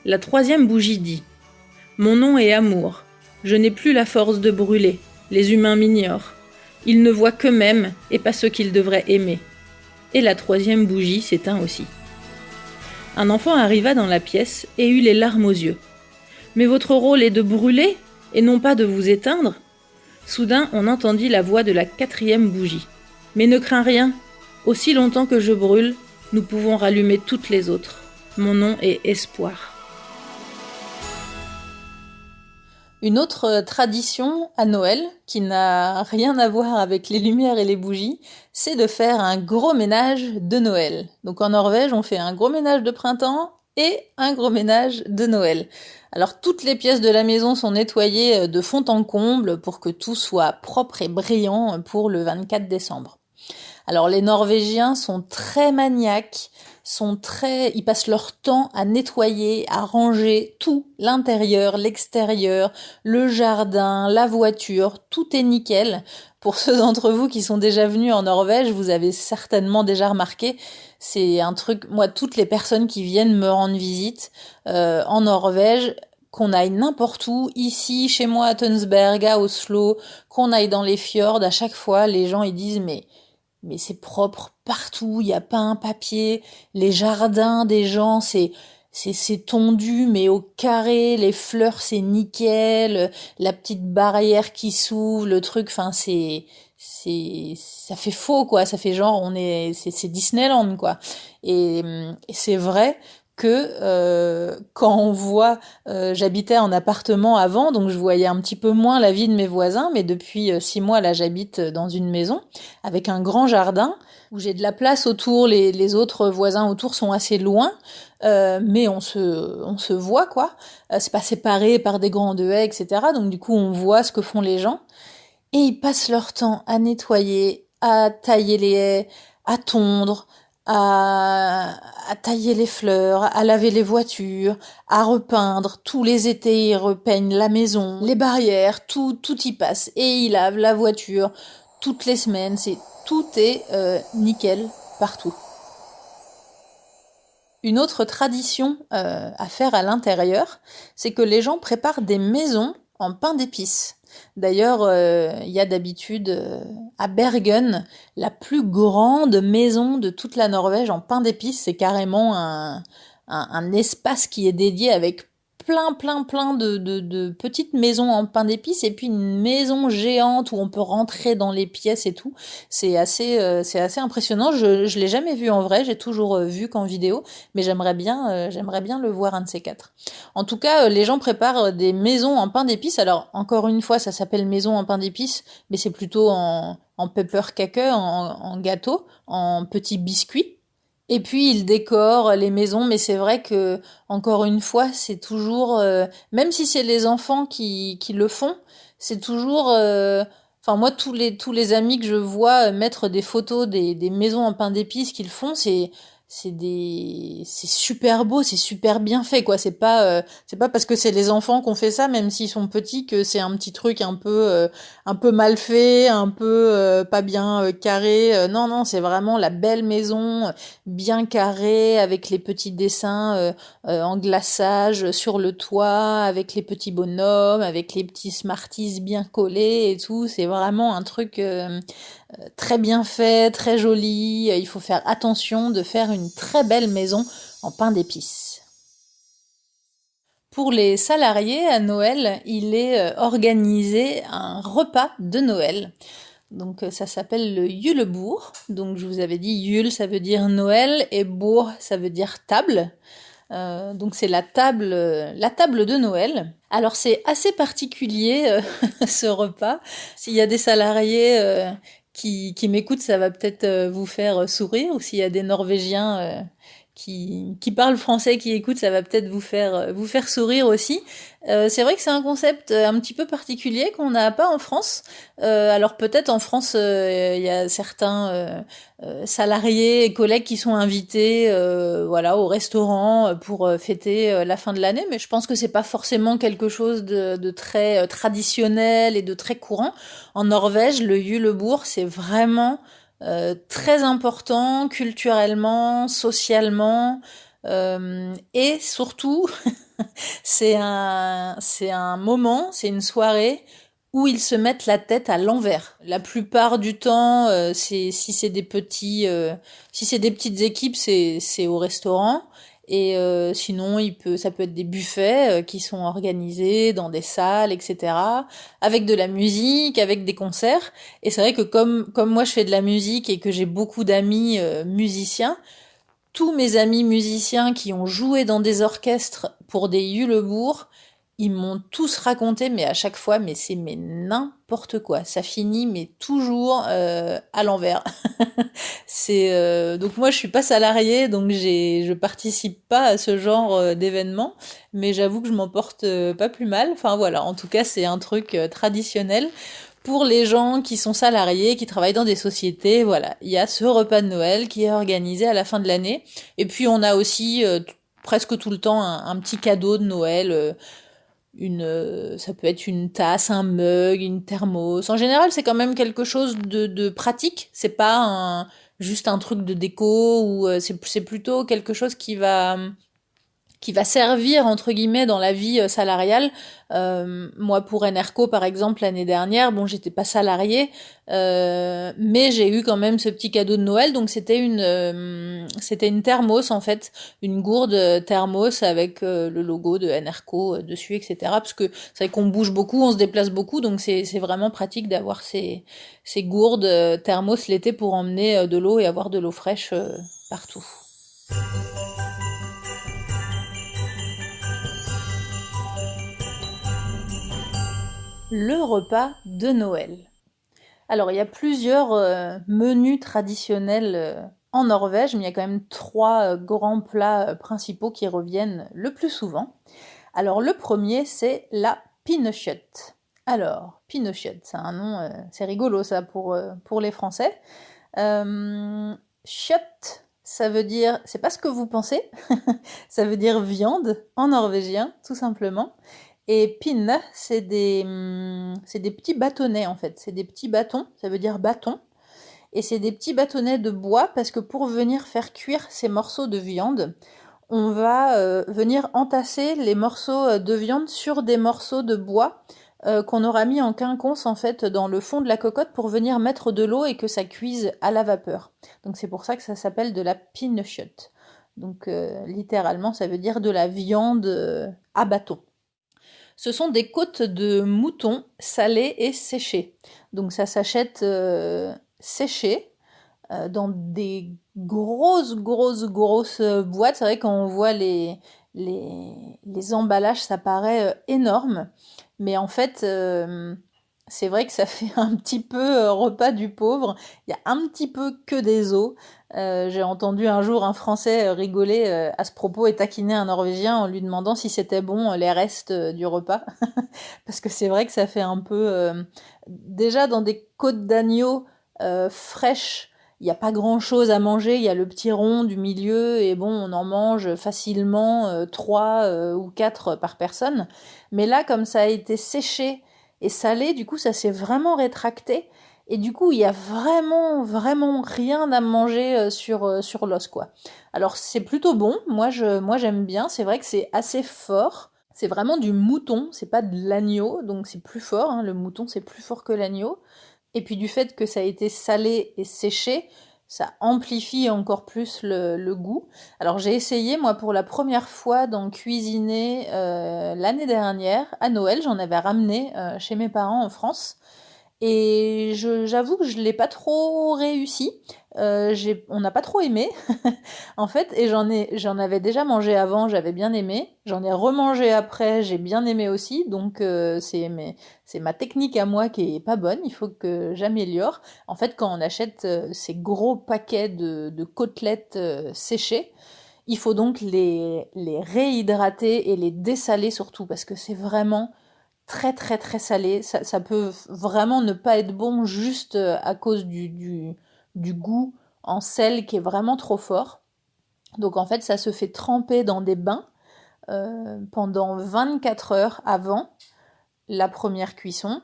la troisième bougie dit « Mon nom est amour. Je n'ai plus la force de brûler. Les humains m'ignorent. Ils ne voient qu'eux-mêmes et pas ceux qu'ils devraient aimer. » et la troisième bougie s'éteint aussi. Un enfant arriva dans la pièce et eut les larmes aux yeux. « Mais votre rôle est de brûler et non pas de vous éteindre ?» Soudain, on entendit la voix de la quatrième bougie. « Mais ne crains rien, aussi longtemps que je brûle, nous pouvons rallumer toutes les autres. Mon nom est Espoir. » Une autre tradition à Noël, qui n'a rien à voir avec les lumières et les bougies, c'est de faire un gros ménage de Noël. Donc en Norvège, on fait un gros ménage de printemps et un gros ménage de Noël. Alors toutes les pièces de la maison sont nettoyées de fond en comble pour que tout soit propre et brillant pour le 24 décembre. Alors les Norvégiens sont très maniaques, ils passent leur temps à nettoyer, à ranger tout, l'intérieur, l'extérieur, le jardin, la voiture, tout est nickel. Pour ceux d'entre vous qui sont déjà venus en Norvège, vous avez certainement déjà remarqué, c'est un truc, moi toutes les personnes qui viennent me rendre visite en Norvège, qu'on aille n'importe où, ici, chez moi à Tønsberg, à Oslo, qu'on aille dans les fjords, à chaque fois les gens ils disent mais c'est propre partout, il y a pas un papier, les jardins des gens, c'est tondu mais au carré, les fleurs c'est nickel, la petite barrière qui s'ouvre, le truc, enfin ça fait faux quoi, ça fait genre c'est Disneyland quoi. Et c'est vrai que quand on voit, j'habitais en appartement avant, donc je voyais un petit peu moins la vie de mes voisins, mais depuis 6 mois là j'habite dans une maison avec un grand jardin où j'ai de la place autour, les autres voisins autour sont assez loin, mais on se voit quoi, c'est pas séparé par des grandes haies, etc. Donc du coup on voit ce que font les gens, et ils passent leur temps à nettoyer, à tailler les haies, à tondre, à tailler les fleurs, à laver les voitures, à repeindre. Tous les étés, ils repeignent la maison, les barrières, tout y passe. Et ils lavent la voiture toutes les semaines. Tout est nickel partout. Une autre tradition à faire à l'intérieur, c'est que les gens préparent des maisons en pain d'épices. D'ailleurs, il y a d'habitude à Bergen, la plus grande maison de toute la Norvège en pain d'épices. C'est carrément un espace qui est dédié avec plein de petites maisons en pain d'épices, et puis une maison géante où on peut rentrer dans les pièces et tout. C'est assez impressionnant. Je l'ai jamais vu en vrai, j'ai toujours vu qu'en vidéo, mais j'aimerais bien le voir un de ces quatre. En tout cas, les gens préparent des maisons en pain d'épices. Alors encore une fois, ça s'appelle maison en pain d'épices, mais c'est plutôt en pepperkake, en gâteau, en petits biscuits. Et puis ils décorent les maisons, mais c'est vrai que encore une fois, c'est toujours, même si c'est les enfants qui le font, c'est toujours, enfin moi tous les amis que je vois mettre des photos des maisons en pain d'épices qu'ils font, c'est super beau, c'est super bien fait quoi. C'est pas parce que c'est les enfants qu'on fait ça, même s'ils sont petits, que c'est un petit truc un peu mal fait, un peu pas bien carré. Non, c'est vraiment la belle maison bien carrée avec les petits dessins en glaçage sur le toit, avec les petits bonhommes, avec les petits Smarties bien collés et tout. C'est vraiment un truc très bien fait, très joli. Il faut faire attention de faire une très belle maison en pain d'épices. Pour les salariés, à Noël, il est organisé un repas de Noël. Donc ça s'appelle le julebord. Donc je vous avais dit Jul ça veut dire Noël et bord ça veut dire table. Donc c'est la table de Noël. Alors c'est assez particulier ce repas. S'il y a des salariés qui m'écoutent, ça va peut-être vous faire sourire, ou s'il y a des Norvégiens qui parlent français, qui écoutent, ça va peut-être vous faire sourire aussi. C'est vrai que c'est un concept un petit peu particulier qu'on n'a pas en France. Alors peut-être en France, il y a certains salariés et collègues qui sont invités, voilà, au restaurant pour fêter la fin de l'année, mais je pense que c'est pas forcément quelque chose de très traditionnel et de très courant. En Norvège, le julebord, c'est vraiment très important culturellement, socialement, et surtout c'est un moment, c'est une soirée où ils se mettent la tête à l'envers. La plupart du temps, si c'est des si c'est des petites équipes, c'est au restaurant. Et sinon, ça peut être des buffets qui sont organisés dans des salles, etc., avec de la musique, avec des concerts. Et c'est vrai que comme moi je fais de la musique et que j'ai beaucoup d'amis musiciens, tous mes amis musiciens qui ont joué dans des orchestres pour des Yulebourg, ils m'ont tous raconté, mais à chaque fois, mais n'importe quoi. Ça finit, mais toujours à l'envers. Donc moi, je suis pas salariée, donc je participe pas à ce genre d'événement, mais j'avoue que je m'en porte pas plus mal. Enfin voilà, en tout cas, c'est un truc traditionnel. Pour les gens qui sont salariés, qui travaillent dans des sociétés, voilà, il y a ce repas de Noël qui est organisé à la fin de l'année. Et puis on a aussi presque tout le temps un petit cadeau de Noël, ça peut être une tasse, un mug, une thermos. En général, c'est quand même quelque chose de pratique. C'est pas juste un truc de déco ou c'est plutôt quelque chose qui va servir entre guillemets dans la vie salariale. Moi pour Enerco par exemple l'année dernière, bon j'étais pas salariée, mais j'ai eu quand même ce petit cadeau de Noël, donc c'était une thermos en fait, une gourde thermos avec le logo de Enerco dessus, etc. Parce que c'est vrai qu'on bouge beaucoup, on se déplace beaucoup, donc c'est vraiment pratique d'avoir ces gourdes thermos l'été pour emmener de l'eau et avoir de l'eau fraîche partout. Le repas de Noël. Alors, il y a plusieurs menus traditionnels en Norvège, mais il y a quand même trois grands plats principaux qui reviennent le plus souvent. Alors, le premier, c'est la pinnekjøtt. Alors, pinnekjøtt, c'est un nom, c'est rigolo ça pour les Français. Kjøtt, ça veut dire, c'est pas ce que vous pensez, ça veut dire viande en norvégien, tout simplement. Et pinne, c'est des petits bâtonnets en fait. C'est des petits bâtons, ça veut dire bâton. Et c'est des petits bâtonnets de bois parce que pour venir faire cuire ces morceaux de viande, on va venir entasser les morceaux de viande sur des morceaux de bois qu'on aura mis en quinconce en fait dans le fond de la cocotte pour venir mettre de l'eau et que ça cuise à la vapeur. Donc c'est pour ça que ça s'appelle de la pinnekjøtt. Donc littéralement ça veut dire de la viande à bâton. Ce sont des côtes de mouton salées et séchées. Donc ça s'achète séché dans des grosses boîtes. C'est vrai quand on voit les emballages, ça paraît énorme. Mais en fait, c'est vrai que ça fait un petit peu repas du pauvre. Il y a un petit peu que des os. J'ai entendu un jour un Français rigoler à ce propos et taquiner un Norvégien en lui demandant si c'était bon les restes du repas. Parce que c'est vrai que ça fait un peu... déjà dans des côtes d'agneau fraîches, il n'y a pas grand-chose à manger. Il y a le petit rond du milieu et bon, on en mange facilement 3 ou 4 par personne. Mais là, comme ça a été séché et salé, du coup, ça s'est vraiment rétracté. Et du coup, il y a vraiment rien à manger sur l'os, quoi. Alors, c'est plutôt bon. Moi, j'aime bien. C'est vrai que c'est assez fort. C'est vraiment du mouton. C'est pas de l'agneau. Donc, c'est plus fort, hein. Le mouton, c'est plus fort que l'agneau. Et puis, du fait que ça a été salé et séché, ça amplifie encore plus le goût. Alors, j'ai essayé, moi, pour la première fois d'en cuisiner l'année dernière. À Noël, j'en avais ramené chez mes parents en France. Et j'avoue que je l'ai pas trop réussi. On n'a pas trop aimé, en fait. Et j'en avais déjà mangé avant, j'avais bien aimé. J'en ai remangé après, j'ai bien aimé aussi. Donc c'est ma technique à moi qui est pas bonne. Il faut que j'améliore. En fait, quand on achète ces gros paquets de côtelettes séchées, il faut donc les réhydrater et les dessaler surtout parce que c'est vraiment très salé. Ça peut vraiment ne pas être bon juste à cause du goût en sel qui est vraiment trop fort. Donc en fait, ça se fait tremper dans des bains pendant 24 heures avant la première cuisson.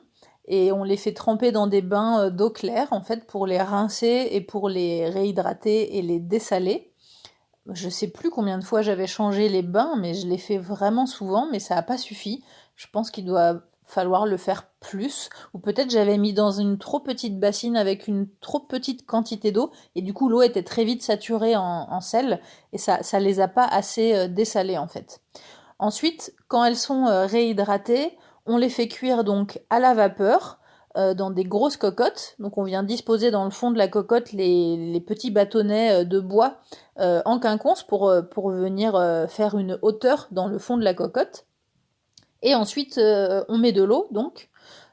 Et on les fait tremper dans des bains d'eau claire, en fait, pour les rincer et pour les réhydrater et les dessaler. Je sais plus combien de fois j'avais changé les bains, mais je l'ai fait vraiment souvent, mais ça n'a pas suffi. Je pense qu'il doit falloir le faire plus, ou peut-être j'avais mis dans une trop petite bassine avec une trop petite quantité d'eau, et du coup l'eau était très vite saturée en sel, et ça les a pas assez dessalées en fait. Ensuite, quand elles sont réhydratées, on les fait cuire donc à la vapeur, dans des grosses cocottes. Donc on vient disposer dans le fond de la cocotte les petits bâtonnets de bois en quinconce pour venir faire une hauteur dans le fond de la cocotte. Et ensuite, on met de l'eau, donc,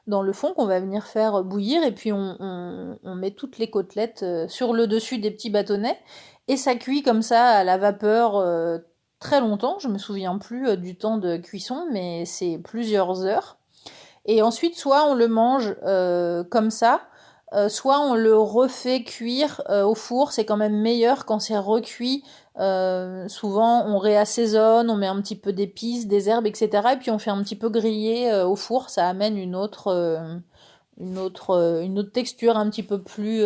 dans le fond qu'on va venir faire bouillir, et puis on met toutes les côtelettes sur le dessus des petits bâtonnets, et ça cuit comme ça à la vapeur très longtemps. Je me souviens plus du temps de cuisson, mais c'est plusieurs heures. Et ensuite, soit on le mange comme ça, soit on le refait cuire au four. C'est quand même meilleur quand c'est recuit. Souvent, on réassaisonne, on met un petit peu d'épices, des herbes, etc. Et puis on fait un petit peu griller au four. Ça amène une autre texture un petit peu plus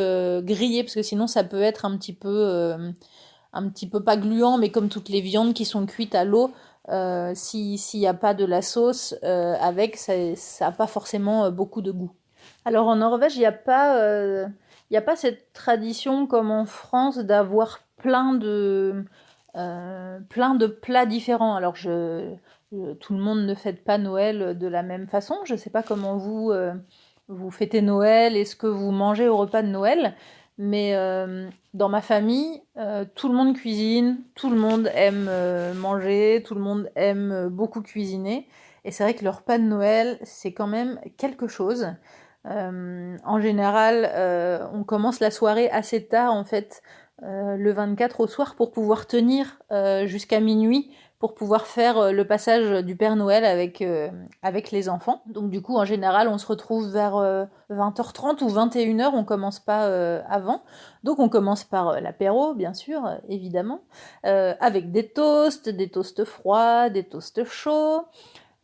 grillée, parce que sinon ça peut être un petit peu pas gluant, mais comme toutes les viandes qui sont cuites à l'eau, s'il n'y a pas de la sauce avec, ça n'a pas forcément beaucoup de goût. Alors en Norvège, il y a pas cette tradition comme en France d'avoir plein de plats différents. Alors tout le monde ne fête pas Noël de la même façon. Je ne sais pas comment vous fêtez Noël et ce que vous mangez au repas de Noël. Mais dans ma famille, tout le monde cuisine, tout le monde aime manger, tout le monde aime beaucoup cuisiner. Et c'est vrai que le repas de Noël, c'est quand même quelque chose. En général, on commence la soirée assez tard, en fait, le 24 au soir, pour pouvoir tenir jusqu'à minuit, pour pouvoir faire le passage du Père Noël avec les enfants. Donc du coup, en général, on se retrouve vers 20h30 ou 21h, on commence pas avant. Donc on commence par l'apéro, bien sûr, évidemment, avec des toasts froids, des toasts chauds.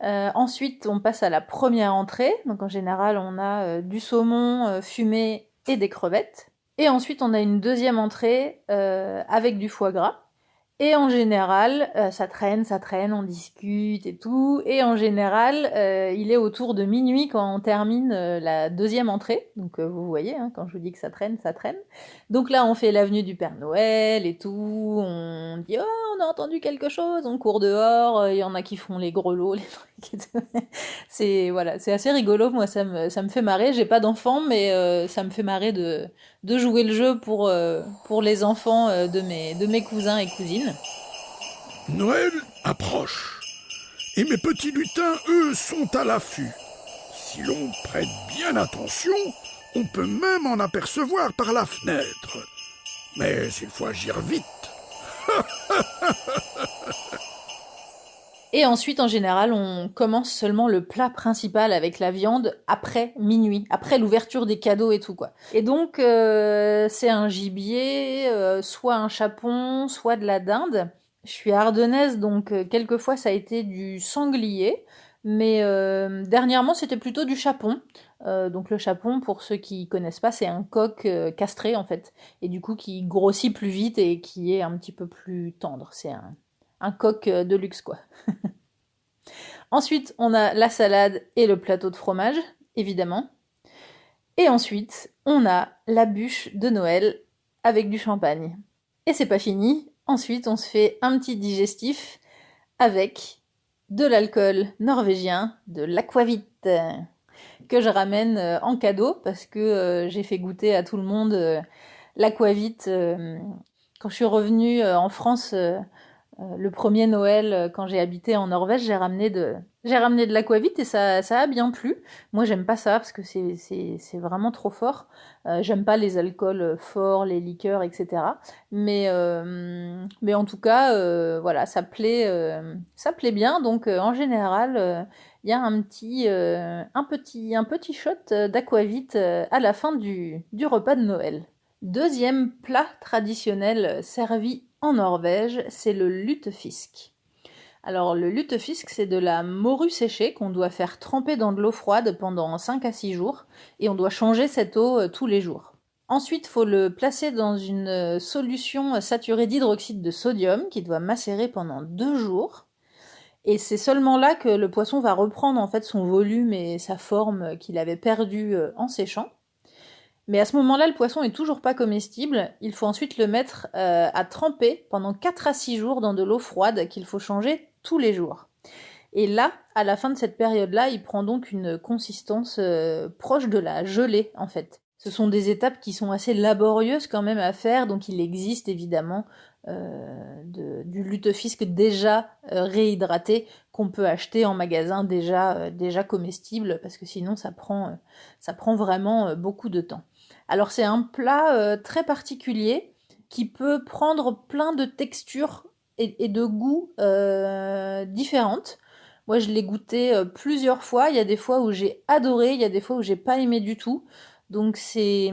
Ensuite, on passe à la première entrée. Donc en général, on a du saumon fumé et des crevettes. Et ensuite, on a une deuxième entrée avec du foie gras. Et en général, ça traîne, on discute et tout. Et en général, il est autour de minuit quand on termine la deuxième entrée. Donc vous voyez, hein, quand je vous dis que ça traîne, ça traîne. Donc là, on fait l'avenue du Père Noël et tout. On dit « Oh, on a entendu quelque chose », on court dehors. Il y en a qui font les grelots, les trucs et tout. Voilà, c'est assez rigolo. Moi, ça me fait marrer. J'ai pas d'enfants, mais ça me fait marrer de jouer le jeu pour les enfants de mes cousins et cousines. Noël approche, et mes petits lutins, eux, sont à l'affût. Si l'on prête bien attention, on peut même en apercevoir par la fenêtre. Mais il faut agir vite. Et ensuite, en général, on commence seulement le plat principal avec la viande après minuit, après l'ouverture des cadeaux et tout, quoi. Et donc, c'est un gibier, soit un chapon, soit de la dinde. Je suis ardennaise, donc quelquefois ça a été du sanglier, mais dernièrement c'était plutôt du chapon. Donc le chapon, pour ceux qui connaissent pas, c'est un coq castré en fait, et du coup qui grossit plus vite et qui est un petit peu plus tendre. C'est un coq de luxe, quoi. Ensuite, on a la salade et le plateau de fromage, évidemment. Et ensuite, on a la bûche de Noël avec du champagne. Et c'est pas fini. Ensuite, on se fait un petit digestif avec de l'alcool norvégien, de l'aquavit, que je ramène en cadeau parce que j'ai fait goûter à tout le monde l'aquavit. Quand je suis revenue en France le premier Noël, quand j'ai habité en Norvège, j'ai ramené de l'aquavit et ça a bien plu. Moi, j'aime pas ça parce que c'est vraiment trop fort. J'aime pas les alcools forts, les liqueurs, etc. Mais en tout cas, voilà, ça plaît bien. Donc, en général, il y a un petit shot d'aquavit à la fin du repas de Noël. Deuxième plat traditionnel servi en Norvège, c'est le lutefisk. Alors le lutefisk, c'est de la morue séchée qu'on doit faire tremper dans de l'eau froide pendant 5 à 6 jours et on doit changer cette eau tous les jours. Ensuite, il faut le placer dans une solution saturée d'hydroxyde de sodium qui doit macérer pendant 2 jours. Et c'est seulement là que le poisson va reprendre en fait son volume et sa forme qu'il avait perdu en séchant. Mais à ce moment-là, le poisson est toujours pas comestible. Il faut ensuite le mettre à tremper pendant 4 à 6 jours dans de l'eau froide qu'il faut changer tous les jours. Et là, à la fin de cette période-là, il prend donc une consistance proche de la gelée, en fait. Ce sont des étapes qui sont assez laborieuses quand même à faire, donc il existe évidemment du lutefisk déjà réhydraté qu'on peut acheter en magasin déjà comestible, parce que sinon ça prend vraiment beaucoup de temps. Alors c'est un plat très particulier qui peut prendre plein de textures et de goûts différentes. Moi, je l'ai goûté plusieurs fois. Il y a des fois où j'ai adoré, il y a des fois où j'ai pas aimé du tout. Donc si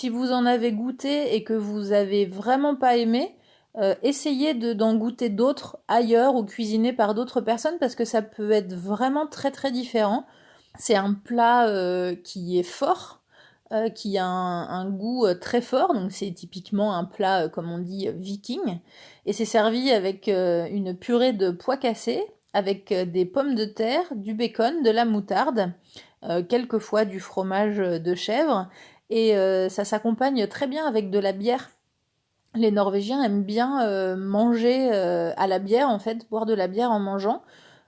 vous en avez goûté et que vous avez vraiment pas aimé, essayez d'en goûter d'autres ailleurs ou cuisinés par d'autres personnes parce que ça peut être vraiment très très différent. C'est un plat qui est fort, qui a un goût très fort, donc c'est typiquement un plat, comme on dit, viking. Et c'est servi avec une purée de pois cassés, avec des pommes de terre, du bacon, de la moutarde, quelquefois du fromage de chèvre, et ça s'accompagne très bien avec de la bière. Les Norvégiens aiment bien manger à la bière, en fait, boire de la bière en mangeant.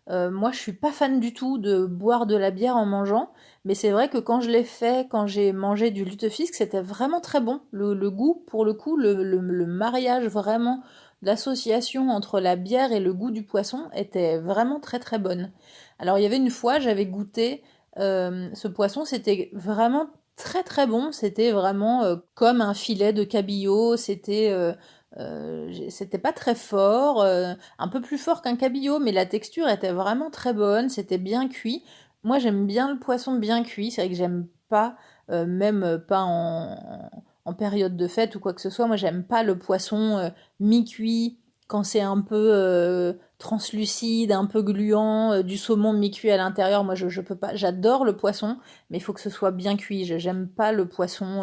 Moi, je suis pas fan du tout de boire de la bière en mangeant, mais c'est vrai que quand je l'ai fait, quand j'ai mangé du lutefisk, c'était vraiment très bon. Le goût, pour le coup, le mariage vraiment, l'association entre la bière et le goût du poisson était vraiment très très bonne. Alors, il y avait une fois, j'avais goûté ce poisson, c'était vraiment très très bon. C'était vraiment comme un filet de cabillaud. C'était pas très fort, un peu plus fort qu'un cabillaud, mais la texture était vraiment très bonne, c'était bien cuit. Moi, j'aime bien le poisson bien cuit, c'est vrai que j'aime pas, même pas en période de fête ou quoi que ce soit, moi j'aime pas le poisson mi-cuit, quand c'est un peu translucide, un peu gluant, du saumon mi-cuit à l'intérieur, moi je peux pas. J'adore le poisson, mais il faut que ce soit bien cuit. J'aime pas le poisson.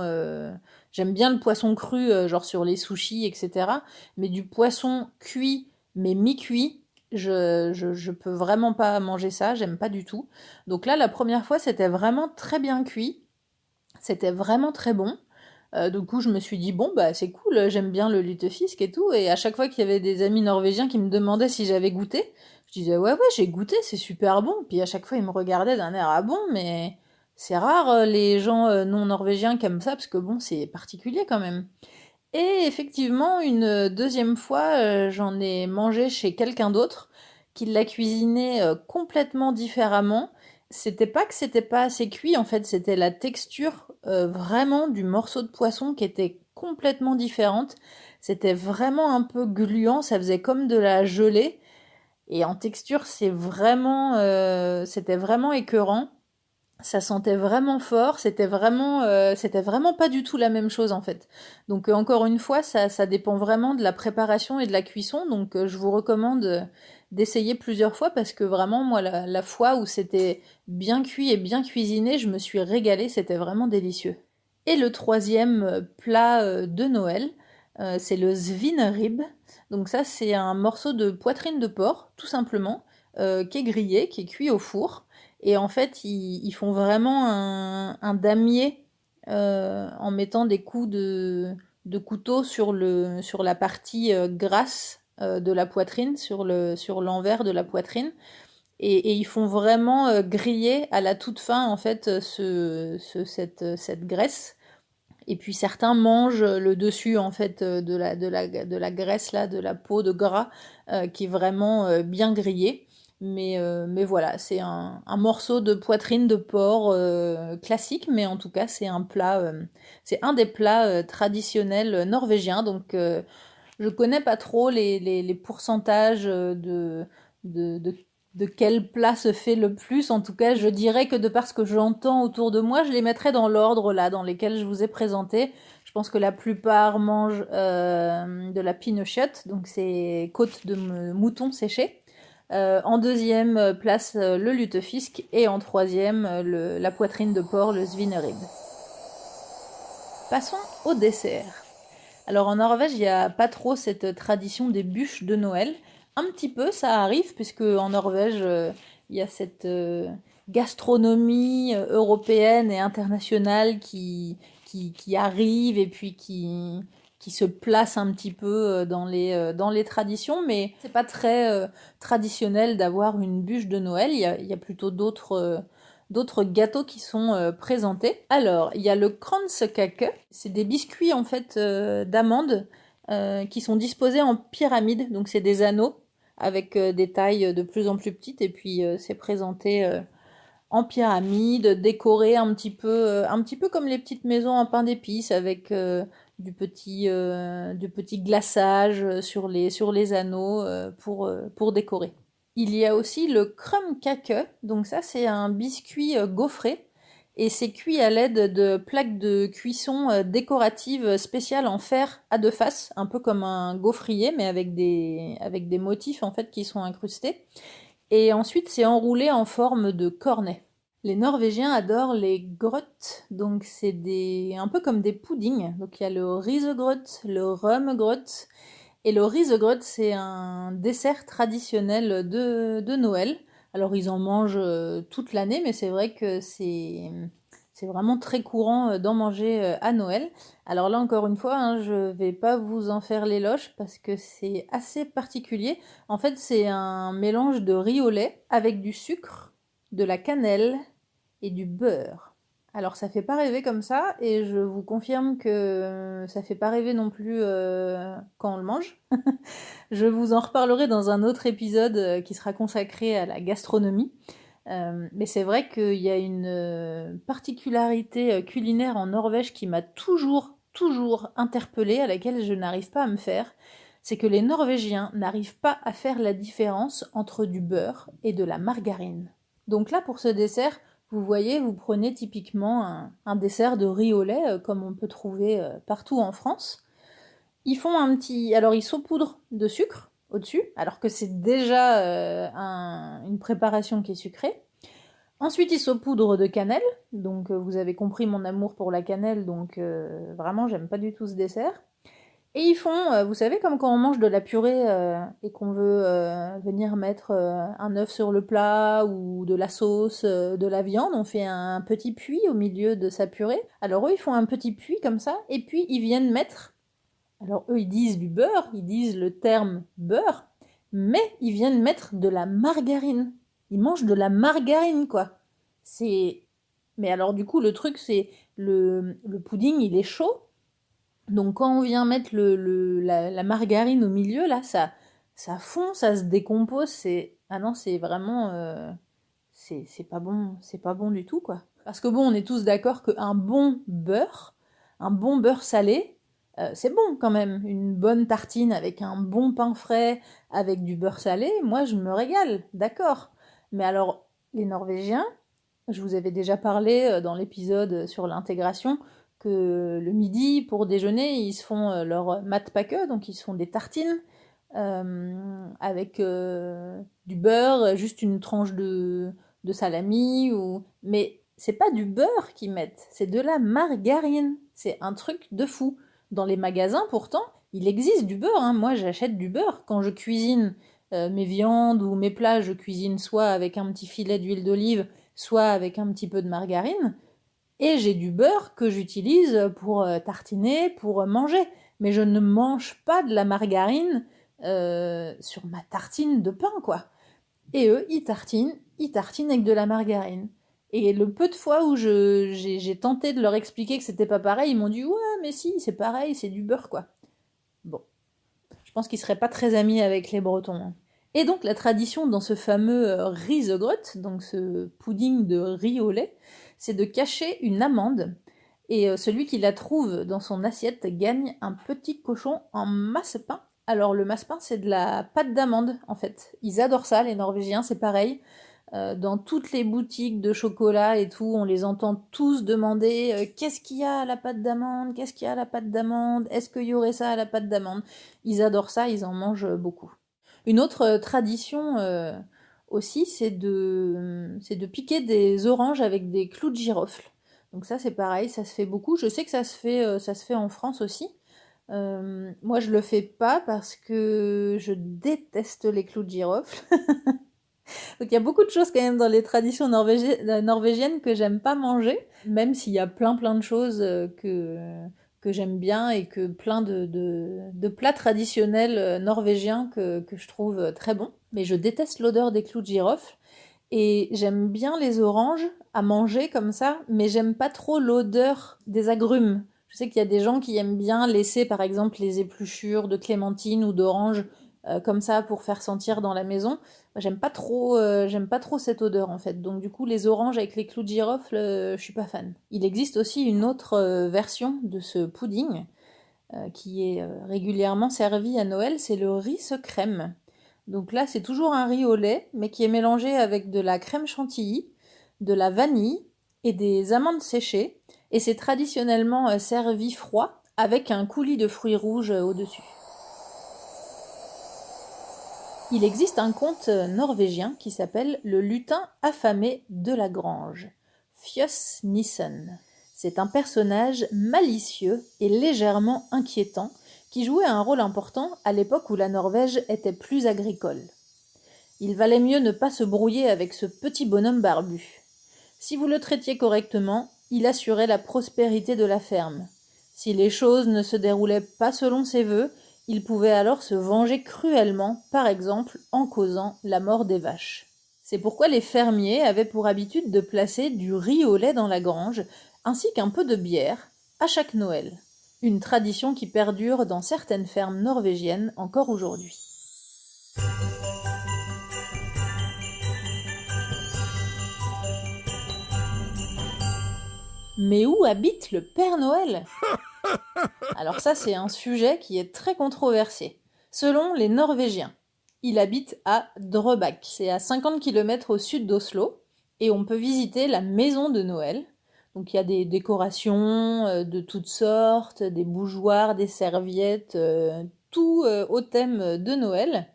J'aime bien le poisson cru, genre sur les sushis, etc. Mais du poisson cuit, mais mi-cuit, je peux vraiment pas manger ça, j'aime pas du tout. Donc là, la première fois, c'était vraiment très bien cuit. C'était vraiment très bon. Du coup, je me suis dit, bon, bah, c'est cool, j'aime bien le lutefisk et tout. Et à chaque fois qu'il y avait des amis norvégiens qui me demandaient si j'avais goûté, je disais, ouais, ouais, j'ai goûté, c'est super bon. Puis à chaque fois, ils me regardaient d'un air, ah bon, mais c'est rare les gens non norvégiens qui aiment ça, parce que bon, c'est particulier quand même. Et effectivement, une deuxième fois, j'en ai mangé chez quelqu'un d'autre qui l'a cuisiné complètement différemment. C'était pas que c'était pas assez cuit, en fait, c'était la texture vraiment du morceau de poisson qui était complètement différente. C'était vraiment un peu gluant, ça faisait comme de la gelée. Et en texture, c'était vraiment écœurant. Ça sentait vraiment fort, c'était vraiment pas du tout la même chose en fait. Donc encore une fois, ça dépend vraiment de la préparation et de la cuisson. Donc je vous recommande d'essayer plusieurs fois parce que vraiment moi la fois où c'était bien cuit et bien cuisiné, je me suis régalée, c'était vraiment délicieux. Et le troisième plat de Noël, c'est le svinerib. Donc ça c'est un morceau de poitrine de porc, tout simplement, qui est grillé, qui est cuit au four. Et en fait, ils font vraiment un damier en mettant des coups de couteau sur la partie grasse de la poitrine, sur l'envers de la poitrine. Et ils font vraiment griller à la toute fin, en fait, cette graisse. Et puis certains mangent le dessus, en fait, de la graisse, là, de la peau de gras, qui est vraiment bien grillée. Mais voilà, c'est un morceau de poitrine de porc classique, mais en tout cas, c'est un des plats traditionnels norvégiens. Donc, je connais pas trop les pourcentages de, de, de quel plat se fait le plus. En tout cas, je dirais que de par ce que j'entends autour de moi, je les mettrais dans l'ordre là, dans lesquels je vous ai présenté. Je pense que la plupart mangent de la pinnekjøtt, donc c'est côte de mouton séchée. En deuxième place, le lutefisk. Et en troisième, la poitrine de porc, le svinerib. Passons au dessert. Alors en Norvège, il n'y a pas trop cette tradition des bûches de Noël. Un petit peu, ça arrive, puisque en Norvège, il y a cette gastronomie européenne et internationale qui arrive et puis qui se place un petit peu dans les traditions, mais c'est pas très traditionnel d'avoir une bûche de Noël. Il y a plutôt d'autres gâteaux qui sont présentés. Alors, il y a le kransekake, c'est des biscuits en fait d'amandes qui sont disposés en pyramide, donc c'est des anneaux avec des tailles de plus en plus petites, et puis c'est présenté en pyramide, décoré un petit peu comme les petites maisons en pain d'épices, avec du petit glaçage sur les anneaux pour décorer. Il y a aussi le krumkake, donc ça c'est un biscuit gaufré, et c'est cuit à l'aide de plaques de cuisson décoratives spéciales en fer à deux faces, un peu comme un gaufrier, mais avec des motifs en fait qui sont incrustés. Et ensuite, c'est enroulé en forme de cornet. Les Norvégiens adorent les grottes, donc c'est un peu comme des puddings. Donc il y a le risegrøt, le rømmegrøt, et le risegrøt, c'est un dessert traditionnel de Noël. Alors ils en mangent toute l'année, mais c'est vrai que c'est vraiment très courant d'en manger à Noël. Alors là encore une fois, hein, je vais pas vous en faire l'éloge parce que c'est assez particulier. En fait, c'est un mélange de riz au lait avec du sucre, de la cannelle et du beurre. Alors ça fait pas rêver comme ça, et je vous confirme que ça fait pas rêver non plus quand on le mange. Je vous en reparlerai dans un autre épisode qui sera consacré à la gastronomie. Mais c'est vrai qu'il y a une particularité culinaire en Norvège qui m'a toujours interpellée, à laquelle je n'arrive pas à me faire. C'est que les Norvégiens n'arrivent pas à faire la différence entre du beurre et de la margarine. Donc là, pour ce dessert, vous voyez, vous prenez typiquement un dessert de riz au lait, comme on peut trouver partout en France. Ils font alors ils saupoudrent de sucre au-dessus, alors que c'est déjà une préparation qui est sucrée. Ensuite, ils saupoudrent de cannelle, donc vous avez compris mon amour pour la cannelle, donc vraiment j'aime pas du tout ce dessert. Et ils font, vous savez, comme quand on mange de la purée et qu'on veut venir mettre un œuf sur le plat ou de la sauce, de la viande, on fait un petit puits au milieu de sa purée. Alors eux, ils font un petit puits comme ça, et puis ils viennent mettre, alors eux, ils disent du beurre, ils disent le terme beurre, mais ils viennent mettre de la margarine. Ils mangent de la margarine, quoi. C'est... Mais alors du coup, le truc, c'est le pudding, il est chaud. Donc quand on vient mettre la margarine au milieu, là, ça fond, ça se décompose. Ah non, c'est vraiment... c'est pas bon du tout, quoi. Parce que bon, on est tous d'accord qu'un un bon beurre salé, c'est bon quand même. Une bonne tartine avec un bon pain frais, avec du beurre salé, moi je me régale, d'accord. Mais alors, les Norvégiens, je vous avais déjà parlé dans l'épisode sur l'intégration, que le midi, pour déjeuner, ils se font leur matpakke, donc ils se font des tartines avec du beurre, juste une tranche de salami, mais c'est pas du beurre qu'ils mettent, c'est de la margarine. C'est un truc de fou. Dans les magasins, pourtant, il existe du beurre, hein. Moi, j'achète du beurre. Quand je cuisine mes viandes ou mes plats, je cuisine soit avec un petit filet d'huile d'olive, soit avec un petit peu de margarine. Et j'ai du beurre que j'utilise pour tartiner, pour manger. Mais je ne mange pas de la margarine sur ma tartine de pain, quoi. Et eux, ils tartinent avec de la margarine. Et le peu de fois où j'ai tenté de leur expliquer que c'était pas pareil, ils m'ont dit ouais, mais si, c'est pareil, c'est du beurre, quoi. Bon, je pense qu'ils seraient pas très amis avec les Bretons, hein. Et donc la tradition dans ce fameux risegrøt, donc ce pudding de riz au lait, c'est de cacher une amande. Et celui qui la trouve dans son assiette gagne un petit cochon en massepain. Alors le massepain, c'est de la pâte d'amande en fait. Ils adorent ça, les Norvégiens, c'est pareil. Dans toutes les boutiques de chocolat et tout, on les entend tous demander qu'est-ce qu'il y a à la pâte d'amande, qu'est-ce qu'il y a à la pâte d'amande, est-ce qu'il y aurait ça à la pâte d'amande. Ils adorent ça, ils en mangent beaucoup. Une autre tradition aussi, c'est de piquer des oranges avec des clous de girofle. Donc ça c'est pareil, ça se fait beaucoup. Je sais que ça se fait en France aussi. Moi, je le fais pas parce que je déteste les clous de girofle. Donc il y a beaucoup de choses quand même dans les traditions norvégiennes que j'aime pas manger, même s'il y a plein de choses que j'aime bien et que plein de plats traditionnels norvégiens que je trouve très bons. Mais je déteste l'odeur des clous de girofle et j'aime bien les oranges à manger comme ça, mais j'aime pas trop l'odeur des agrumes. Je sais qu'il y a des gens qui aiment bien laisser par exemple les épluchures de clémentine ou d'orange comme ça pour faire sentir dans la maison. Moi, j'aime pas trop cette odeur en fait. Donc du coup, les oranges avec les clous de girofle, je suis pas fan. Il existe aussi une autre version de ce pudding qui est régulièrement servi à Noël, c'est le riz crème. Donc là, c'est toujours un riz au lait, mais qui est mélangé avec de la crème chantilly, de la vanille et des amandes séchées. Et c'est traditionnellement servi froid avec un coulis de fruits rouges au-dessus. Il existe un conte norvégien qui s'appelle Le lutin affamé de la grange, Fjoss Nissen. C'est un personnage malicieux et légèrement inquiétant qui jouait un rôle important à l'époque où la Norvège était plus agricole. Il valait mieux ne pas se brouiller avec ce petit bonhomme barbu. Si vous le traitiez correctement, il assurait la prospérité de la ferme. Si les choses ne se déroulaient pas selon ses vœux, il pouvait alors se venger cruellement, par exemple en causant la mort des vaches. C'est pourquoi les fermiers avaient pour habitude de placer du riz au lait dans la grange, ainsi qu'un peu de bière, à chaque Noël. Une tradition qui perdure dans certaines fermes norvégiennes encore aujourd'hui. Mais où habite le Père Noël ? Alors ça, c'est un sujet qui est très controversé. Selon les Norvégiens, il habite à Drøbak. C'est à 50 km au sud d'Oslo. Et on peut visiter la maison de Noël. Donc il y a des décorations de toutes sortes, des bougeoirs, des serviettes, tout au thème de Noël.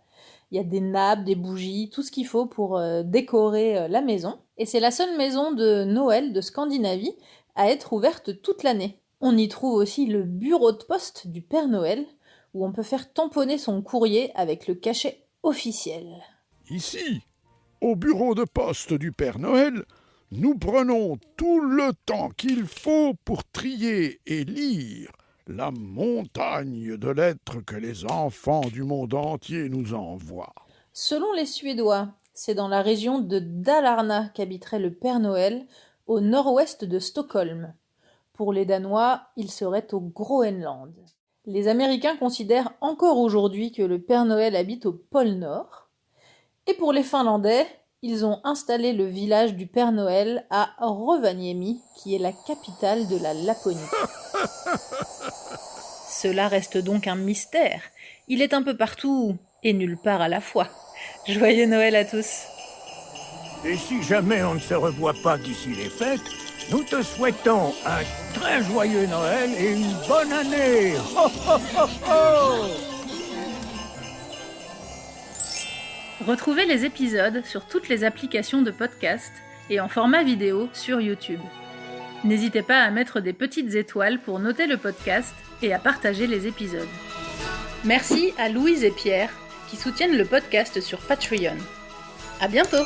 Il y a des nappes, des bougies, tout ce qu'il faut pour décorer la maison. Et c'est la seule maison de Noël de Scandinavie à être ouverte toute l'année. On y trouve aussi le bureau de poste du Père Noël, où on peut faire tamponner son courrier avec le cachet officiel. Ici, au bureau de poste du Père Noël, nous prenons tout le temps qu'il faut pour trier et lire la montagne de lettres que les enfants du monde entier nous envoient. Selon les Suédois, c'est dans la région de Dalarna qu'habiterait le Père Noël, au nord-ouest de Stockholm. Pour les Danois, il serait au Groenland. Les Américains considèrent encore aujourd'hui que le Père Noël habite au pôle Nord. Et pour les Finlandais, ils ont installé le village du Père Noël à Rovaniemi, qui est la capitale de la Laponie. Cela reste donc un mystère. Il est un peu partout et nulle part à la fois. Joyeux Noël à tous! Et si jamais on ne se revoit pas d'ici les fêtes, nous te souhaitons un très joyeux Noël et une bonne année. Ho, ho, ho, ho! Retrouvez les épisodes sur toutes les applications de podcast et en format vidéo sur YouTube. N'hésitez pas à mettre des petites étoiles pour noter le podcast et à partager les épisodes. Merci à Louise et Pierre qui soutiennent le podcast sur Patreon. À bientôt!